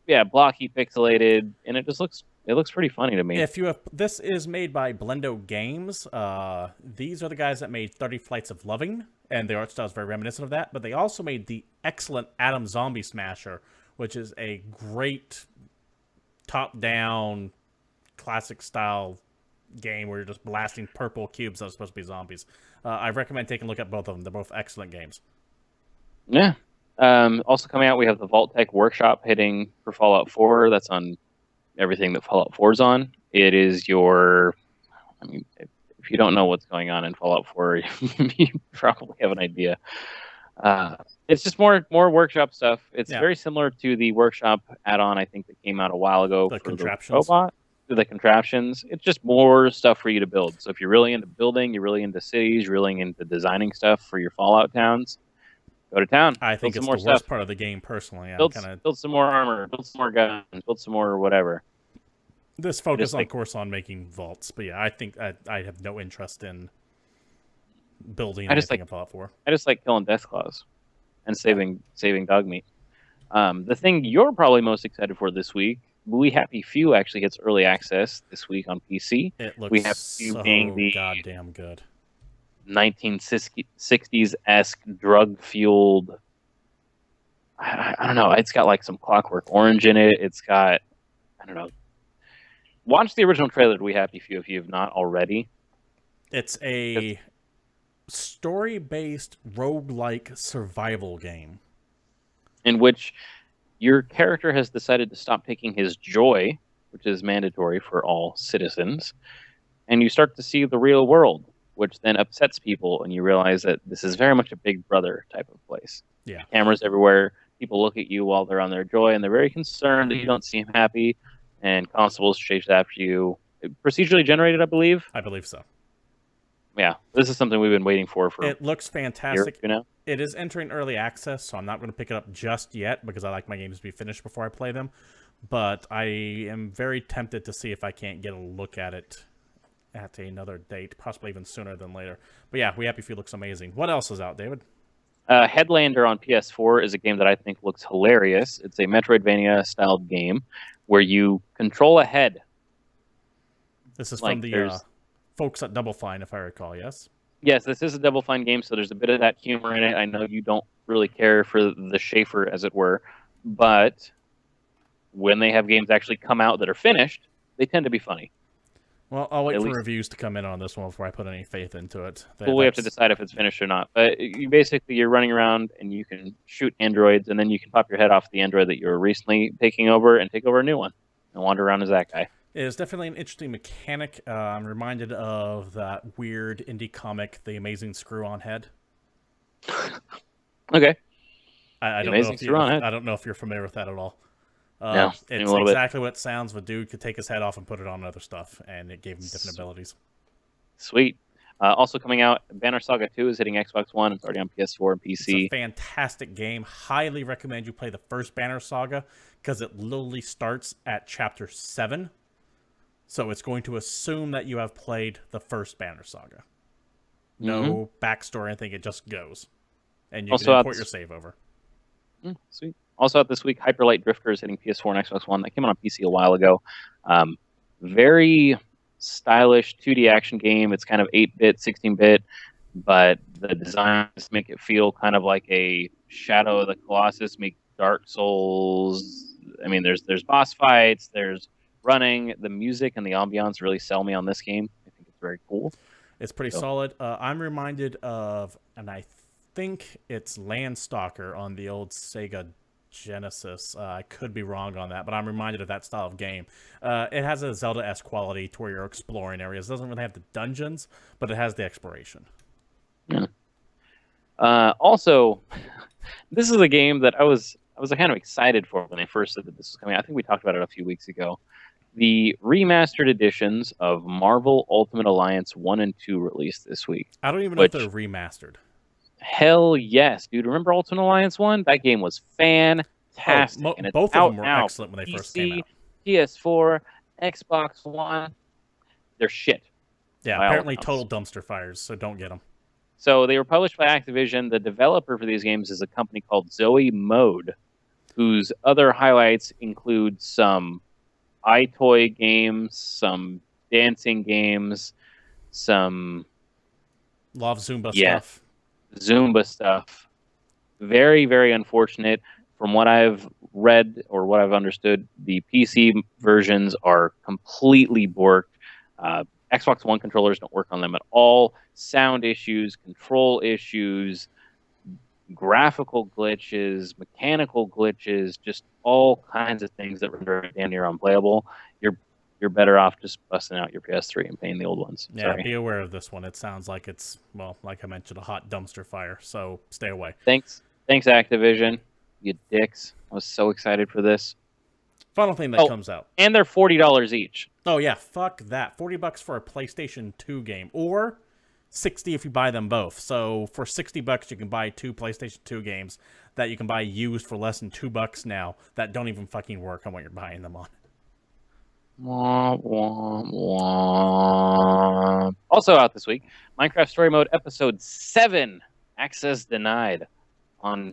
[SPEAKER 2] Yeah, blocky, pixelated, and it just looks pretty funny to me.
[SPEAKER 1] If you have, this is made by Blendo Games. These are the guys that made 30 Flights of Loving, and the art style is very reminiscent of that. But they also made the excellent Atom Zombie Smasher, which is a great top-down, classic-style game where you're just blasting purple cubes that are supposed to be zombies. I recommend taking a look at both of them. They're both excellent games.
[SPEAKER 2] Yeah. Also coming out, we have the Vault-Tec Workshop hitting for Fallout 4. That's on everything that Fallout 4 is on. It is your... I mean, if you don't know what's going on in Fallout 4, you probably have an idea. It's just more workshop stuff. It's very similar to the workshop add-on I think that came out a while ago
[SPEAKER 1] the
[SPEAKER 2] for
[SPEAKER 1] contraptions.
[SPEAKER 2] the robot. The contraptions. It's just more stuff for you to build. So if you're really into building, you're really into cities, you're really into designing stuff for your Fallout towns, go to town.
[SPEAKER 1] I think it's the worst part of the game, personally.
[SPEAKER 2] Build some more armor, build some more guns, build some more whatever.
[SPEAKER 1] This focus, of course, on making vaults. But yeah, I think I have no interest in building anything in Fallout 4.
[SPEAKER 2] I just like killing Deathclaws and saving dog meat. The thing you're probably most excited for this week We Happy Few actually gets early access this week on PC.
[SPEAKER 1] It looks
[SPEAKER 2] We Happy Few being
[SPEAKER 1] so
[SPEAKER 2] the
[SPEAKER 1] goddamn good.
[SPEAKER 2] 1960s-esque drug-fueled. I don't know. It's got like some Clockwork Orange in it. It's got, I don't know. Watch the original trailer to We Happy Few if you have not already.
[SPEAKER 1] It's a story-based roguelike survival game
[SPEAKER 2] in which your character has decided to stop taking his joy, which is mandatory for all citizens, and you start to see the real world, which then upsets people, and you realize that this is very much a Big Brother type of place.
[SPEAKER 1] Yeah.
[SPEAKER 2] Cameras everywhere. People look at you while they're on their joy, and they're very concerned that you don't seem happy, and constables chase after you. Procedurally generated, I believe?
[SPEAKER 1] I believe so.
[SPEAKER 2] Yeah, this is something we've been waiting for
[SPEAKER 1] It looks fantastic.
[SPEAKER 2] You know?
[SPEAKER 1] It is entering early access, so I'm not going to pick it up just yet because I like my games to be finished before I play them. But I am very tempted to see if I can't get a look at it at another date, possibly even sooner than later. But yeah, We Happy Few looks amazing. What else is out, David?
[SPEAKER 2] Headlander on PS4 is a game that I think looks hilarious. It's a Metroidvania-styled game where you control a head.
[SPEAKER 1] This is from the folks at Double Fine, if I recall, yes?
[SPEAKER 2] Yes, this is a Double Fine game, so there's a bit of that humor in it. I know you don't really care for the Schaefer, as it were, but when they have games actually come out that are finished, they tend to be funny.
[SPEAKER 1] Well, I'll wait for reviews to come in on this one before I put any faith into it.
[SPEAKER 2] Well, we have to decide if it's finished or not. But you're running around and you can shoot androids, and then you can pop your head off the android that you were recently taking over and take over a new one and wander around as that guy.
[SPEAKER 1] It is definitely an interesting mechanic. I'm reminded of that weird indie comic, The Amazing Screw-On Head.
[SPEAKER 2] Okay.
[SPEAKER 1] I don't know if you're familiar with that at all.
[SPEAKER 2] No,
[SPEAKER 1] it's exactly what it sounds. The dude could take his head off and put it on other stuff, and it gave him different abilities.
[SPEAKER 2] Sweet. Also coming out, Banner Saga 2 is hitting Xbox One. It's already on PS4 and PC.
[SPEAKER 1] It's a fantastic game. Highly recommend you play the first Banner Saga, because it literally starts at Chapter 7. So it's going to assume that you have played the first Banner Saga. No backstory or anything. It just goes. And you can import your save over.
[SPEAKER 2] Sweet. Also out this week, Hyper Light Drifter is hitting PS4 and Xbox One. That came out on PC a while ago. Very stylish 2D action game. It's kind of 8-bit, 16-bit, but the designs make it feel kind of like a Shadow of the Colossus meets Dark Souls. I mean, there's boss fights, there's running. The music and the ambiance really sell me on this game. I think it's very cool.
[SPEAKER 1] It's pretty solid. I'm reminded of, and I think it's Landstalker on the old Sega Genesis. I could be wrong on that, but I'm reminded of that style of game. It has a Zelda-esque quality to where you're exploring areas. It doesn't really have the dungeons, but it has the exploration.
[SPEAKER 2] Yeah. Also, this is a game that I was kind of excited for when they first said that this was coming. I think we talked about it a few weeks ago. The remastered editions of Marvel Ultimate Alliance 1 and 2 released this week.
[SPEAKER 1] I don't even know if they're remastered.
[SPEAKER 2] Hell yes, dude. Remember Ultimate Alliance 1? That game was fantastic.
[SPEAKER 1] And both of them were excellent when they first came out.
[SPEAKER 2] PS4, Xbox One. They're shit.
[SPEAKER 1] Yeah, apparently total dumpster fires, so don't get them.
[SPEAKER 2] So they were published by Activision. The developer for these games is a company called Zoe Mode, whose other highlights include some iToy games, some dancing games, some
[SPEAKER 1] Love Zumba stuff.
[SPEAKER 2] Zumba stuff. Very, very unfortunate. From what I've read or what I've understood, the PC versions are completely borked. Xbox One controllers don't work on them at all. Sound issues, control issues, graphical glitches, mechanical glitches, just all kinds of things that render it damn near unplayable. You're better off just busting out your PS3 and paying the old ones.
[SPEAKER 1] Yeah,
[SPEAKER 2] Sorry.
[SPEAKER 1] Be aware of this one. It sounds like it's, well, like I mentioned, a hot dumpster fire, so stay away.
[SPEAKER 2] Thanks, Activision, you dicks. I was so excited for this.
[SPEAKER 1] Final thing that comes out.
[SPEAKER 2] And they're $40 each.
[SPEAKER 1] Oh, yeah, fuck that. $40 for a PlayStation 2 game, or $60 if you buy them both. So for $60, you can buy 2 PlayStation 2 games that you can buy used for less than $2 now that don't even fucking work on what you're buying them on.
[SPEAKER 2] Wah, wah, wah. Also out this week, Minecraft Story Mode Episode 7, access denied on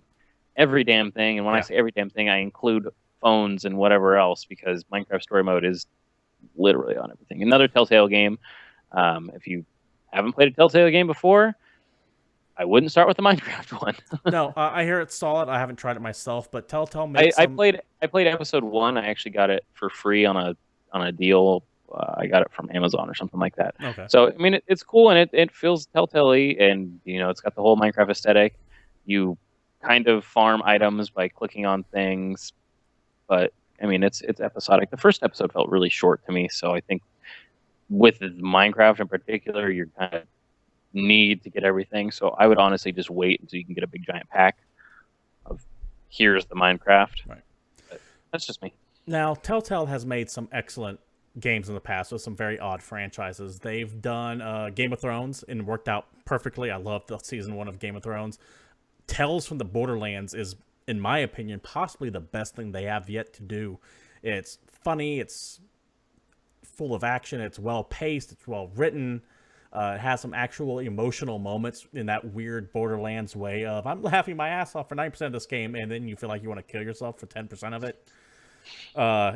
[SPEAKER 2] every damn thing. And when I say every damn thing, I include phones and whatever else, because Minecraft Story Mode is literally on everything. Another Telltale game. If you haven't played a Telltale game before, I wouldn't start with the Minecraft one.
[SPEAKER 1] No, I hear it's solid. I haven't tried it myself, but Telltale makes
[SPEAKER 2] I played episode 1. I actually got it for free on a deal. I got it from Amazon or something like that.
[SPEAKER 1] Okay.
[SPEAKER 2] So I mean, it's cool, and it feels Telltale-y, and it's got the whole Minecraft aesthetic. You kind of farm items by clicking on things, but I mean, it's episodic. The first episode felt really short to me, so I think with Minecraft in particular, you're kind of need to get everything. So I would honestly just wait until you can get a big giant pack of here's the Minecraft.
[SPEAKER 1] Right.
[SPEAKER 2] But that's just me.
[SPEAKER 1] Now, Telltale has made some excellent games in the past with some very odd franchises. They've done Game of Thrones and worked out perfectly. I love the season 1 of Game of Thrones. Tales from the Borderlands is, in my opinion, possibly the best thing they have yet to do. It's funny, it's full of action, it's well paced, it's well written. It has some actual emotional moments in that weird Borderlands way of, I'm laughing my ass off for 9% of this game, and then you feel like you want to kill yourself for 10% of it.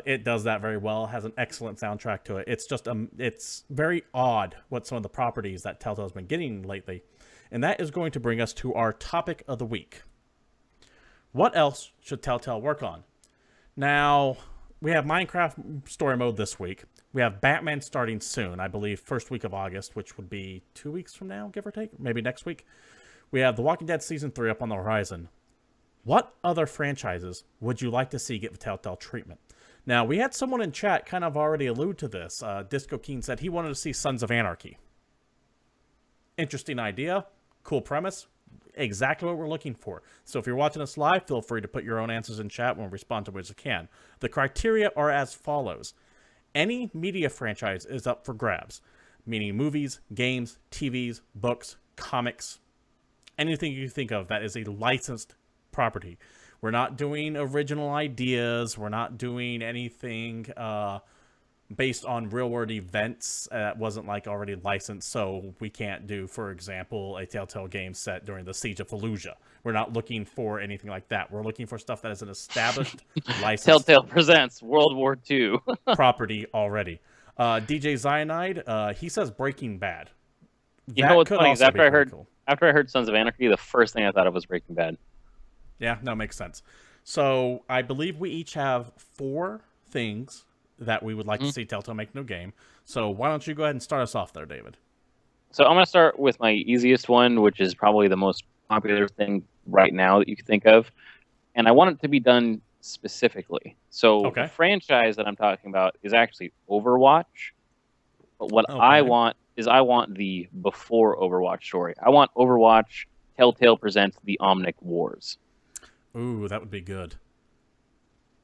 [SPEAKER 1] It does that very well. It has an excellent soundtrack to it. It's just it's very odd what some of the properties that Telltale's been getting lately. And that is going to bring us to our topic of the week. What else should Telltale work on? Now, we have Minecraft Story Mode this week. We have Batman starting soon, I believe, first week of August, which would be 2 weeks from now, give or take, maybe next week. We have The Walking Dead Season 3 up on the horizon. What other franchises would you like to see get Telltale treatment? Now, we had someone in chat kind of already allude to this. Disco Keen said he wanted to see Sons of Anarchy. Interesting idea, cool premise, exactly what we're looking for. So if you're watching us live, feel free to put your own answers in chat. We'll respond to what you can. The criteria are as follows. Any media franchise is up for grabs, meaning movies, games, TVs, books, comics, anything you think of that is a licensed property. We're not doing original ideas. We're not doing anything based on real-world events that wasn't like already licensed. So we can't do, for example, a Telltale game set during the Siege of Fallujah. We're not looking for anything like that. We're looking for stuff that is an established licensed
[SPEAKER 2] Telltale presents World War II
[SPEAKER 1] property already. DJ Cyanide, he says Breaking Bad.
[SPEAKER 2] You know what's funny is
[SPEAKER 1] after
[SPEAKER 2] I heard Sons of Anarchy, the first thing I thought of was Breaking Bad.
[SPEAKER 1] Yeah, that makes sense. So I believe we each have 4 things that we would like to see Telltale make a new game. So why don't you go ahead and start us off there, David?
[SPEAKER 2] So I'm going to start with my easiest one, which is probably the most popular thing right now that you can think of. And I want it to be done specifically. So the franchise that I'm talking about is actually Overwatch. But what I want is the before Overwatch story. I want Overwatch Telltale presents the Omnic Wars.
[SPEAKER 1] Ooh, that would be good.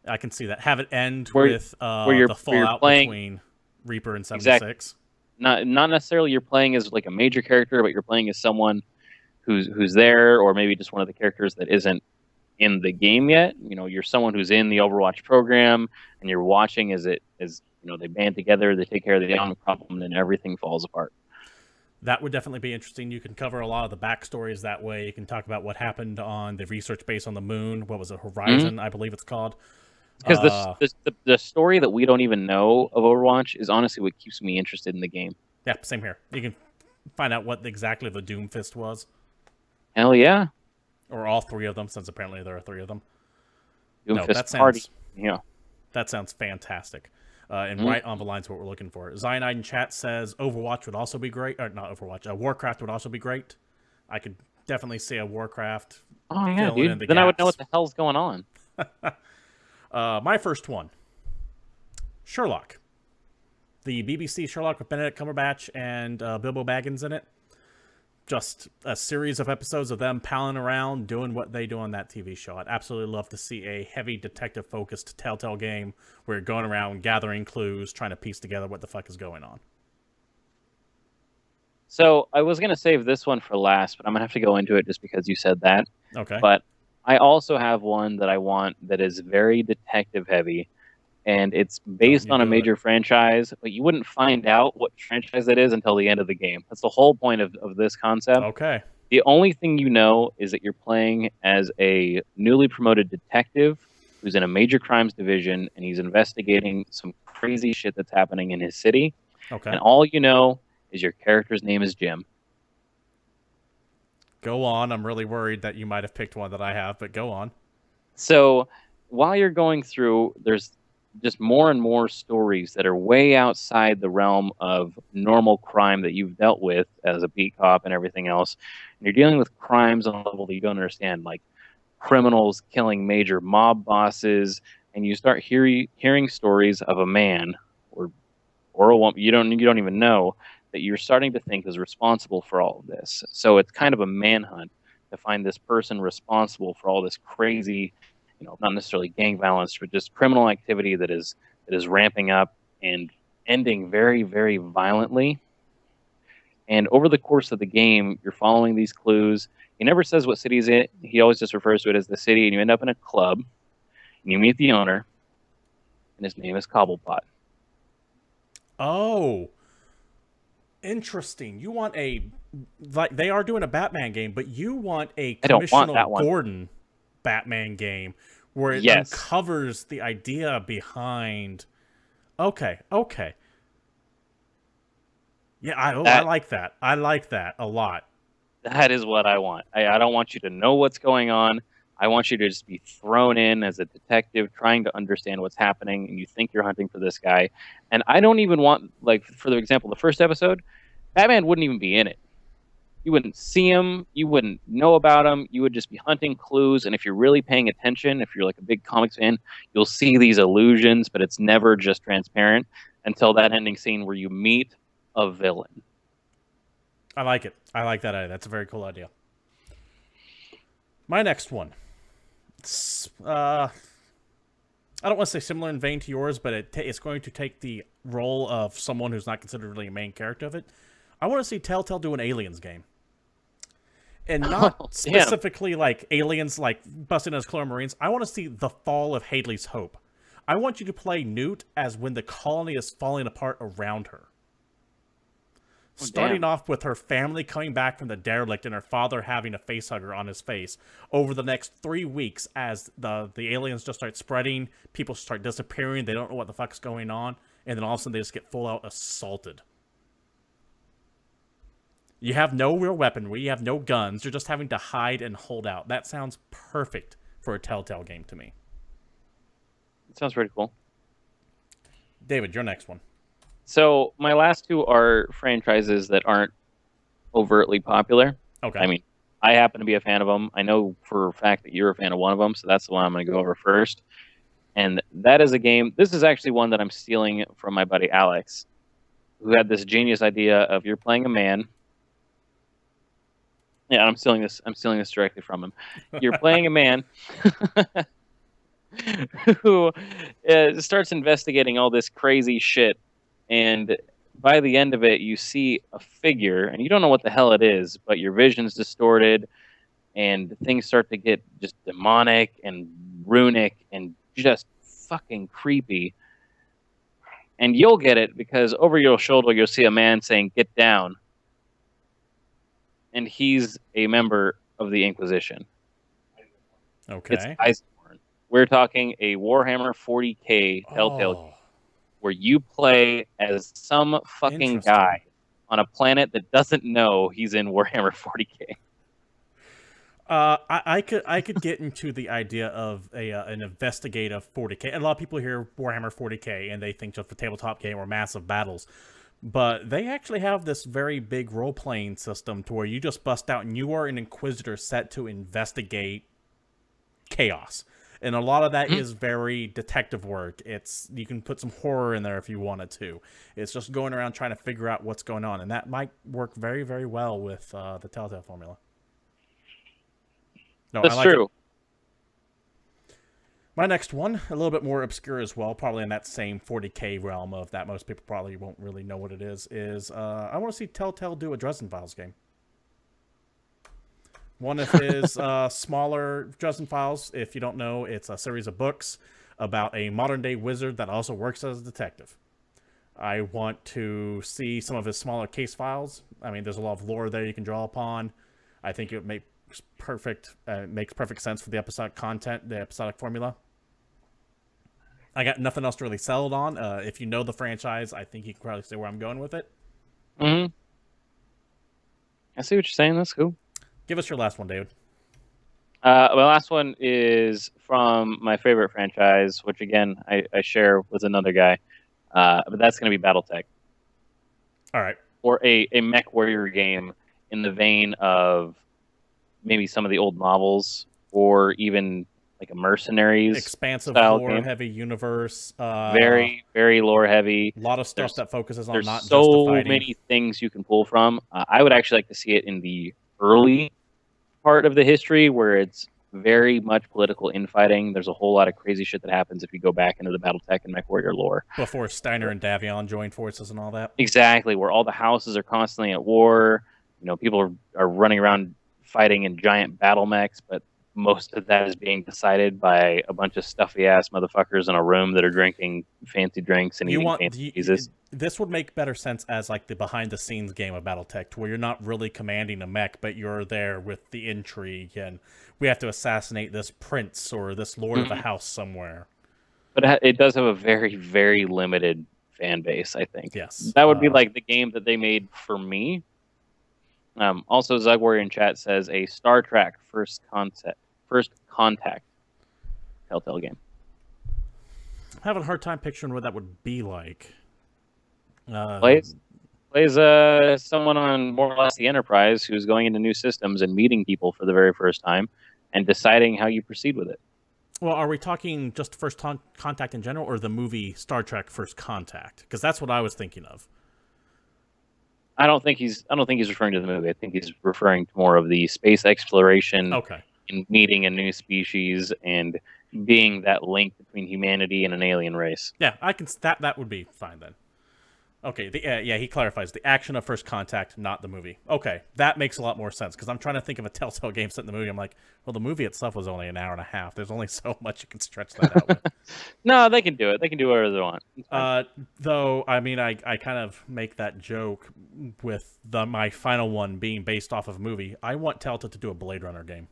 [SPEAKER 1] I can see that. Have it end with the fallout between Reaper and 76.
[SPEAKER 2] Exactly. Not necessarily you're playing as like a major character, but you're playing as someone who's there, or maybe just one of the characters that isn't in the game yet. You're someone who's in the Overwatch program, and you're watching as they band together, they take care of the Omnic problem, and everything falls apart.
[SPEAKER 1] That would definitely be interesting. You can cover a lot of the backstories that way. You can talk about what happened on the research base on the moon. What was it, Horizon, I believe it's called.
[SPEAKER 2] Because the story that we don't even know of Overwatch is honestly what keeps me interested in the game.
[SPEAKER 1] Yeah, same here. You can find out what exactly the Doomfist was.
[SPEAKER 2] Hell yeah.
[SPEAKER 1] Or all 3 of them, since apparently there are 3 of them.
[SPEAKER 2] Doomfist party. Yeah.
[SPEAKER 1] That sounds fantastic. And right on the lines of what we're looking for. Cyanide in chat says Overwatch would also be great. Or not Overwatch. Warcraft would also be great. I could definitely see a Warcraft.
[SPEAKER 2] Oh, yeah, dude. Then I would know what the hell's going on.
[SPEAKER 1] My first one. Sherlock. The BBC Sherlock with Benedict Cumberbatch and Bilbo Baggins in it. Just a series of episodes of them palling around, doing what they do on that TV show. I'd absolutely love to see a heavy detective-focused Telltale game where you're going around gathering clues, trying to piece together what the fuck is going on.
[SPEAKER 2] So I was going to save this one for last, but I'm going to have to go into it just because you said that.
[SPEAKER 1] Okay.
[SPEAKER 2] But I also have one that I want that is very detective-heavy, and it's based on a major franchise, but you wouldn't find out what franchise it is until the end of the game. That's the whole point of this concept.
[SPEAKER 1] Okay.
[SPEAKER 2] The only thing you know is that you're playing as a newly promoted detective who's in a major crimes division, and he's investigating some crazy shit that's happening in his city.
[SPEAKER 1] Okay.
[SPEAKER 2] And all you know is your character's name is Jim.
[SPEAKER 1] Go on. I'm really worried that you might have picked one that I have, but go on.
[SPEAKER 2] So while you're going through, there's just more and more stories that are way outside the realm of normal crime that you've dealt with as a beat cop and everything else. And you're dealing with crimes on a level that you don't understand, like criminals killing major mob bosses, and you start hearing stories of a man or a woman you don't even know that you're starting to think is responsible for all of this. So it's kind of a manhunt to find this person responsible for all this crazy, not necessarily gang violence, but just criminal activity that is ramping up and ending very, very violently. And over the course of the game, you're following these clues. He never says what city he's in. He always just refers to it as the city, and you end up in a club, and you meet the owner, and his name is Cobblepot.
[SPEAKER 1] Oh, interesting. You want like they are doing a Batman game, but you want a
[SPEAKER 2] I don't want
[SPEAKER 1] Commissioner
[SPEAKER 2] that one.
[SPEAKER 1] Gordon Batman game where it
[SPEAKER 2] Yes.
[SPEAKER 1] uncovers the idea behind. Okay. Yeah, I like that. I like that a lot.
[SPEAKER 2] That is what I want. I don't want you to know what's going on. I want you to just be thrown in as a detective trying to understand what's happening, and you think you're hunting for this guy. And I don't even want, like, for the example, the first episode, Batman wouldn't even be in it. You wouldn't see him. You wouldn't know about him. You would just be hunting clues. And if you're really paying attention, if you're like a big comics fan, you'll see these illusions, but it's never just transparent until that ending scene where you meet a villain.
[SPEAKER 1] I like it. I like that idea. That's a very cool idea. My next one. I don't want to say similar in vein to yours, but it's going to take the role of someone who's not considered really a main character of it. I want to see Telltale do an Aliens game. And not specifically like aliens like busting as Clone Marines. I want to see the fall of Haley's Hope. I want you to play Newt as when the colony is falling apart around her. Starting off with her family coming back from the derelict and her father having a facehugger on his face over the next 3 weeks as the aliens just start spreading, people start disappearing, they don't know what the fuck's going on, and then all of a sudden they just get full out assaulted. You have no real weaponry, you have no guns, you're just having to hide and hold out. That sounds perfect for a Telltale game to me.
[SPEAKER 2] It sounds pretty cool.
[SPEAKER 1] David, your next one.
[SPEAKER 2] So my last two are franchises that aren't overtly popular.
[SPEAKER 1] Okay.
[SPEAKER 2] I mean, I happen to be a fan of them. I know for a fact that you're a fan of one of them, so that's the one I'm going to go over first. And that is a game. This is actually one that I'm stealing from my buddy Alex, who had this genius idea of you're playing a man. Yeah, I'm stealing this. I'm stealing this directly from him. You're playing a man who starts investigating all this crazy shit. And by the end of it, you see a figure, and you don't know what the hell it is, but your vision's distorted, and things start to get just demonic and runic and just fucking creepy. And you'll get it because over your shoulder, you'll see a man saying, "Get down." And he's a member of the Inquisition.
[SPEAKER 1] Okay.
[SPEAKER 2] It's Iceborne. We're talking a Warhammer 40k Telltale game, where you play as some fucking guy on a planet that doesn't know he's in Warhammer 40k.
[SPEAKER 1] I could get into the idea of an investigative 40k. A lot of people hear Warhammer 40k and they think just a tabletop game or massive battles, but they actually have this very big role playing system to where you just bust out and you are an Inquisitor set to investigate chaos. And a lot of that is very detective work. You can put some horror in there if you wanted to. It's just going around trying to figure out what's going on. And that might work very, very well with the Telltale formula. No,
[SPEAKER 2] That's true.
[SPEAKER 1] My next one, a little bit more obscure as well, probably in that same 40k realm of that most people probably won't really know what it is I want to see Telltale do a Dresden Files game. One of his smaller Dresden Files, if you don't know, it's a series of books about a modern-day wizard that also works as a detective. I want to see some of his smaller case files. I mean, there's a lot of lore there you can draw upon. I think it makes perfect sense for the episodic content, the episodic formula. I got nothing else to really sell it on. If you know the franchise, I think you can probably see where I'm going with it.
[SPEAKER 2] Hmm. I see what you're saying. That's cool.
[SPEAKER 1] Give us your last one, David.
[SPEAKER 2] My last one is from my favorite franchise, which again I share with another guy. But that's going to be BattleTech,
[SPEAKER 1] All right.
[SPEAKER 2] or a mech warrior game in the vein of maybe some of the old novels, or even like a mercenaries
[SPEAKER 1] Expansive
[SPEAKER 2] style
[SPEAKER 1] lore,
[SPEAKER 2] game.
[SPEAKER 1] heavy universe.
[SPEAKER 2] Very, very lore heavy.
[SPEAKER 1] A lot of stuff
[SPEAKER 2] There's
[SPEAKER 1] that focuses on
[SPEAKER 2] there's
[SPEAKER 1] not just the
[SPEAKER 2] so
[SPEAKER 1] fighting.
[SPEAKER 2] many things you can pull from. I would actually like to see it in the early part of the history where it's very much political infighting. There's a whole lot of crazy shit that happens if you go back into the BattleTech and MechWarrior lore.
[SPEAKER 1] Before Steiner and Davion joined forces and all that.
[SPEAKER 2] Exactly, where all the houses are constantly at war. People are running around fighting in giant battle mechs, but most of that is being decided by a bunch of stuffy ass motherfuckers in a room that are drinking fancy drinks and eating fancy cheeses.
[SPEAKER 1] This would make better sense as like the behind the scenes game of BattleTech, to where you're not really commanding a mech, but you're there with the intrigue and we have to assassinate this prince or this lord of a house somewhere.
[SPEAKER 2] But it does have a very, very limited fan base, I think.
[SPEAKER 1] Yes.
[SPEAKER 2] That would be like the game that they made for me. Also, Zugwarrior in chat says a Star Trek First Contact Telltale game.
[SPEAKER 1] I'm having a hard time picturing what that would be like.
[SPEAKER 2] Plays someone on more or less the Enterprise who's going into new systems and meeting people for the very first time and deciding how you proceed with it.
[SPEAKER 1] Well, are we talking just First Contact in general, or the movie Star Trek First Contact? Because that's what I was thinking of.
[SPEAKER 2] I don't think he's referring to the movie. I think he's referring to more of the space exploration,
[SPEAKER 1] okay,
[SPEAKER 2] and meeting a new species and being that link between humanity and an alien race.
[SPEAKER 1] Yeah, I can. That would be fine then. Okay, yeah, he clarifies the action of First Contact, not the movie. Okay, that makes a lot more sense, because I'm trying to think of a Telltale game set in the movie. I'm like, well, the movie itself was only an hour and a half. There's only so much you can stretch that out with.
[SPEAKER 2] No, they can do it. They can do whatever they want.
[SPEAKER 1] Though, I mean, I kind of make that joke with my final one being based off of a movie. I want Telltale to do a Blade Runner game.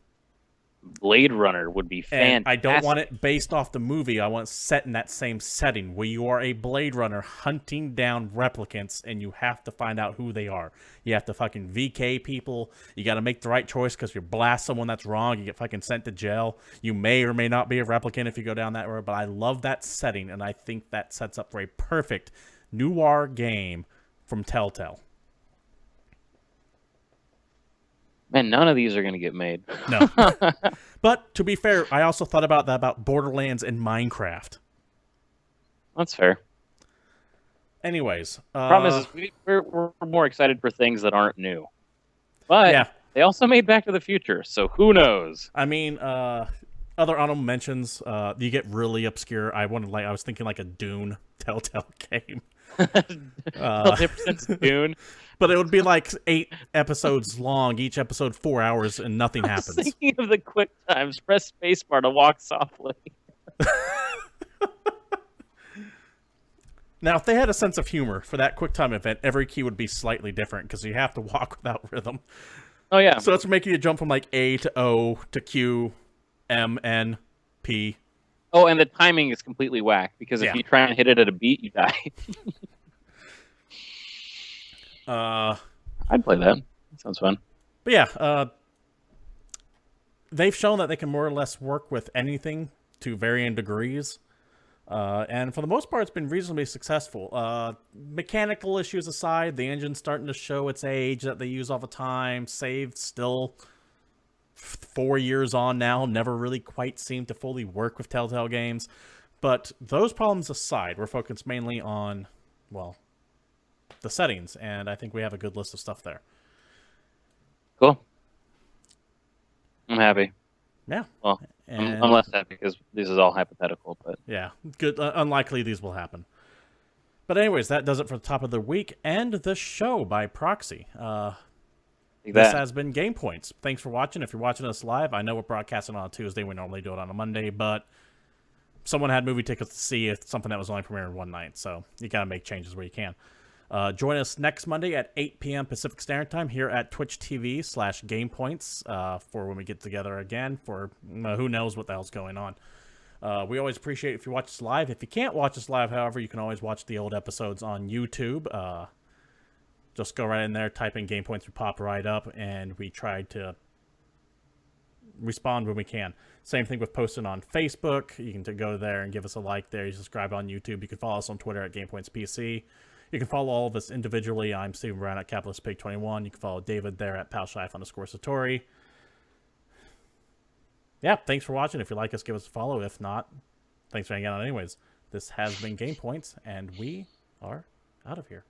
[SPEAKER 2] Blade Runner would be fantastic.
[SPEAKER 1] And I don't want it based off the movie. I want it set in that same setting where you are a Blade Runner hunting down replicants and you have to find out who they are. You have to fucking VK people. You got to make the right choice, because if you blast someone that's wrong, you get fucking sent to jail. You may or may not be a replicant if you go down that road, but I love that setting, and I think that sets up for a perfect noir game from Telltale.
[SPEAKER 2] Man, none of these are going to get made.
[SPEAKER 1] No. But to be fair, I also thought about that about Borderlands and Minecraft.
[SPEAKER 2] That's fair.
[SPEAKER 1] Anyways.
[SPEAKER 2] Problem is we're more excited for things that aren't new. But yeah, they also made Back to the Future, so who knows?
[SPEAKER 1] I mean, other honorable mentions, you get really obscure. I was thinking like a Dune Telltale game.
[SPEAKER 2] Dune.
[SPEAKER 1] But it would be like 8 episodes long, each episode 4 hours, and nothing happens.
[SPEAKER 2] Thinking of the quick times, press spacebar to walk softly.
[SPEAKER 1] Now, if they had a sense of humor for that QuickTime event, every key would be slightly different, because you have to walk without rhythm.
[SPEAKER 2] Oh, yeah.
[SPEAKER 1] So it's making you jump from like A to O to Q, M, N, P.
[SPEAKER 2] Oh, and the timing is completely whack, because if you try and hit it at a beat, you die. I'd play that. That sounds fun.
[SPEAKER 1] But yeah, they've shown that they can more or less work with anything to varying degrees. And for the most part, it's been reasonably successful. Mechanical issues aside, the engine's starting to show its age that they use all the time. Saved still 4 years on now. Never really quite seemed to fully work with Telltale games. But those problems aside, we're focused mainly on, well, the settings, and I think we have a good list of stuff there.
[SPEAKER 2] Cool. I'm happy.
[SPEAKER 1] Yeah.
[SPEAKER 2] Well, I'm less happy because this is all hypothetical, but
[SPEAKER 1] yeah, good. Unlikely these will happen. But anyways, that does it for the top of the week and the show by proxy. This has been GamePoints. Thanks for watching. If you're watching us live, I know we're broadcasting on a Tuesday. We normally do it on a Monday, but someone had movie tickets to see something that was only premiering one night, so you got to make changes where you can. Join us next Monday at 8 p.m. Pacific Standard Time here at Twitch TV/GamePoints for when we get together again for who knows what the hell's going on. We always appreciate it if you watch us live. If you can't watch us live, however, you can always watch the old episodes on YouTube. Just go right in there, type in GamePoints, we pop right up, and we try to respond when we can. Same thing with posting on Facebook. You can go there and give us a like there. You subscribe on YouTube. You can follow us on Twitter at GamePoints PC. You can follow all of us individually. I'm Steven Brown at CapitalistPig21. You can follow David there at Palshife_Satori. Yeah, thanks for watching. If you like us, give us a follow. If not, thanks for hanging out anyways. This has been GamePoints, and we are out of here.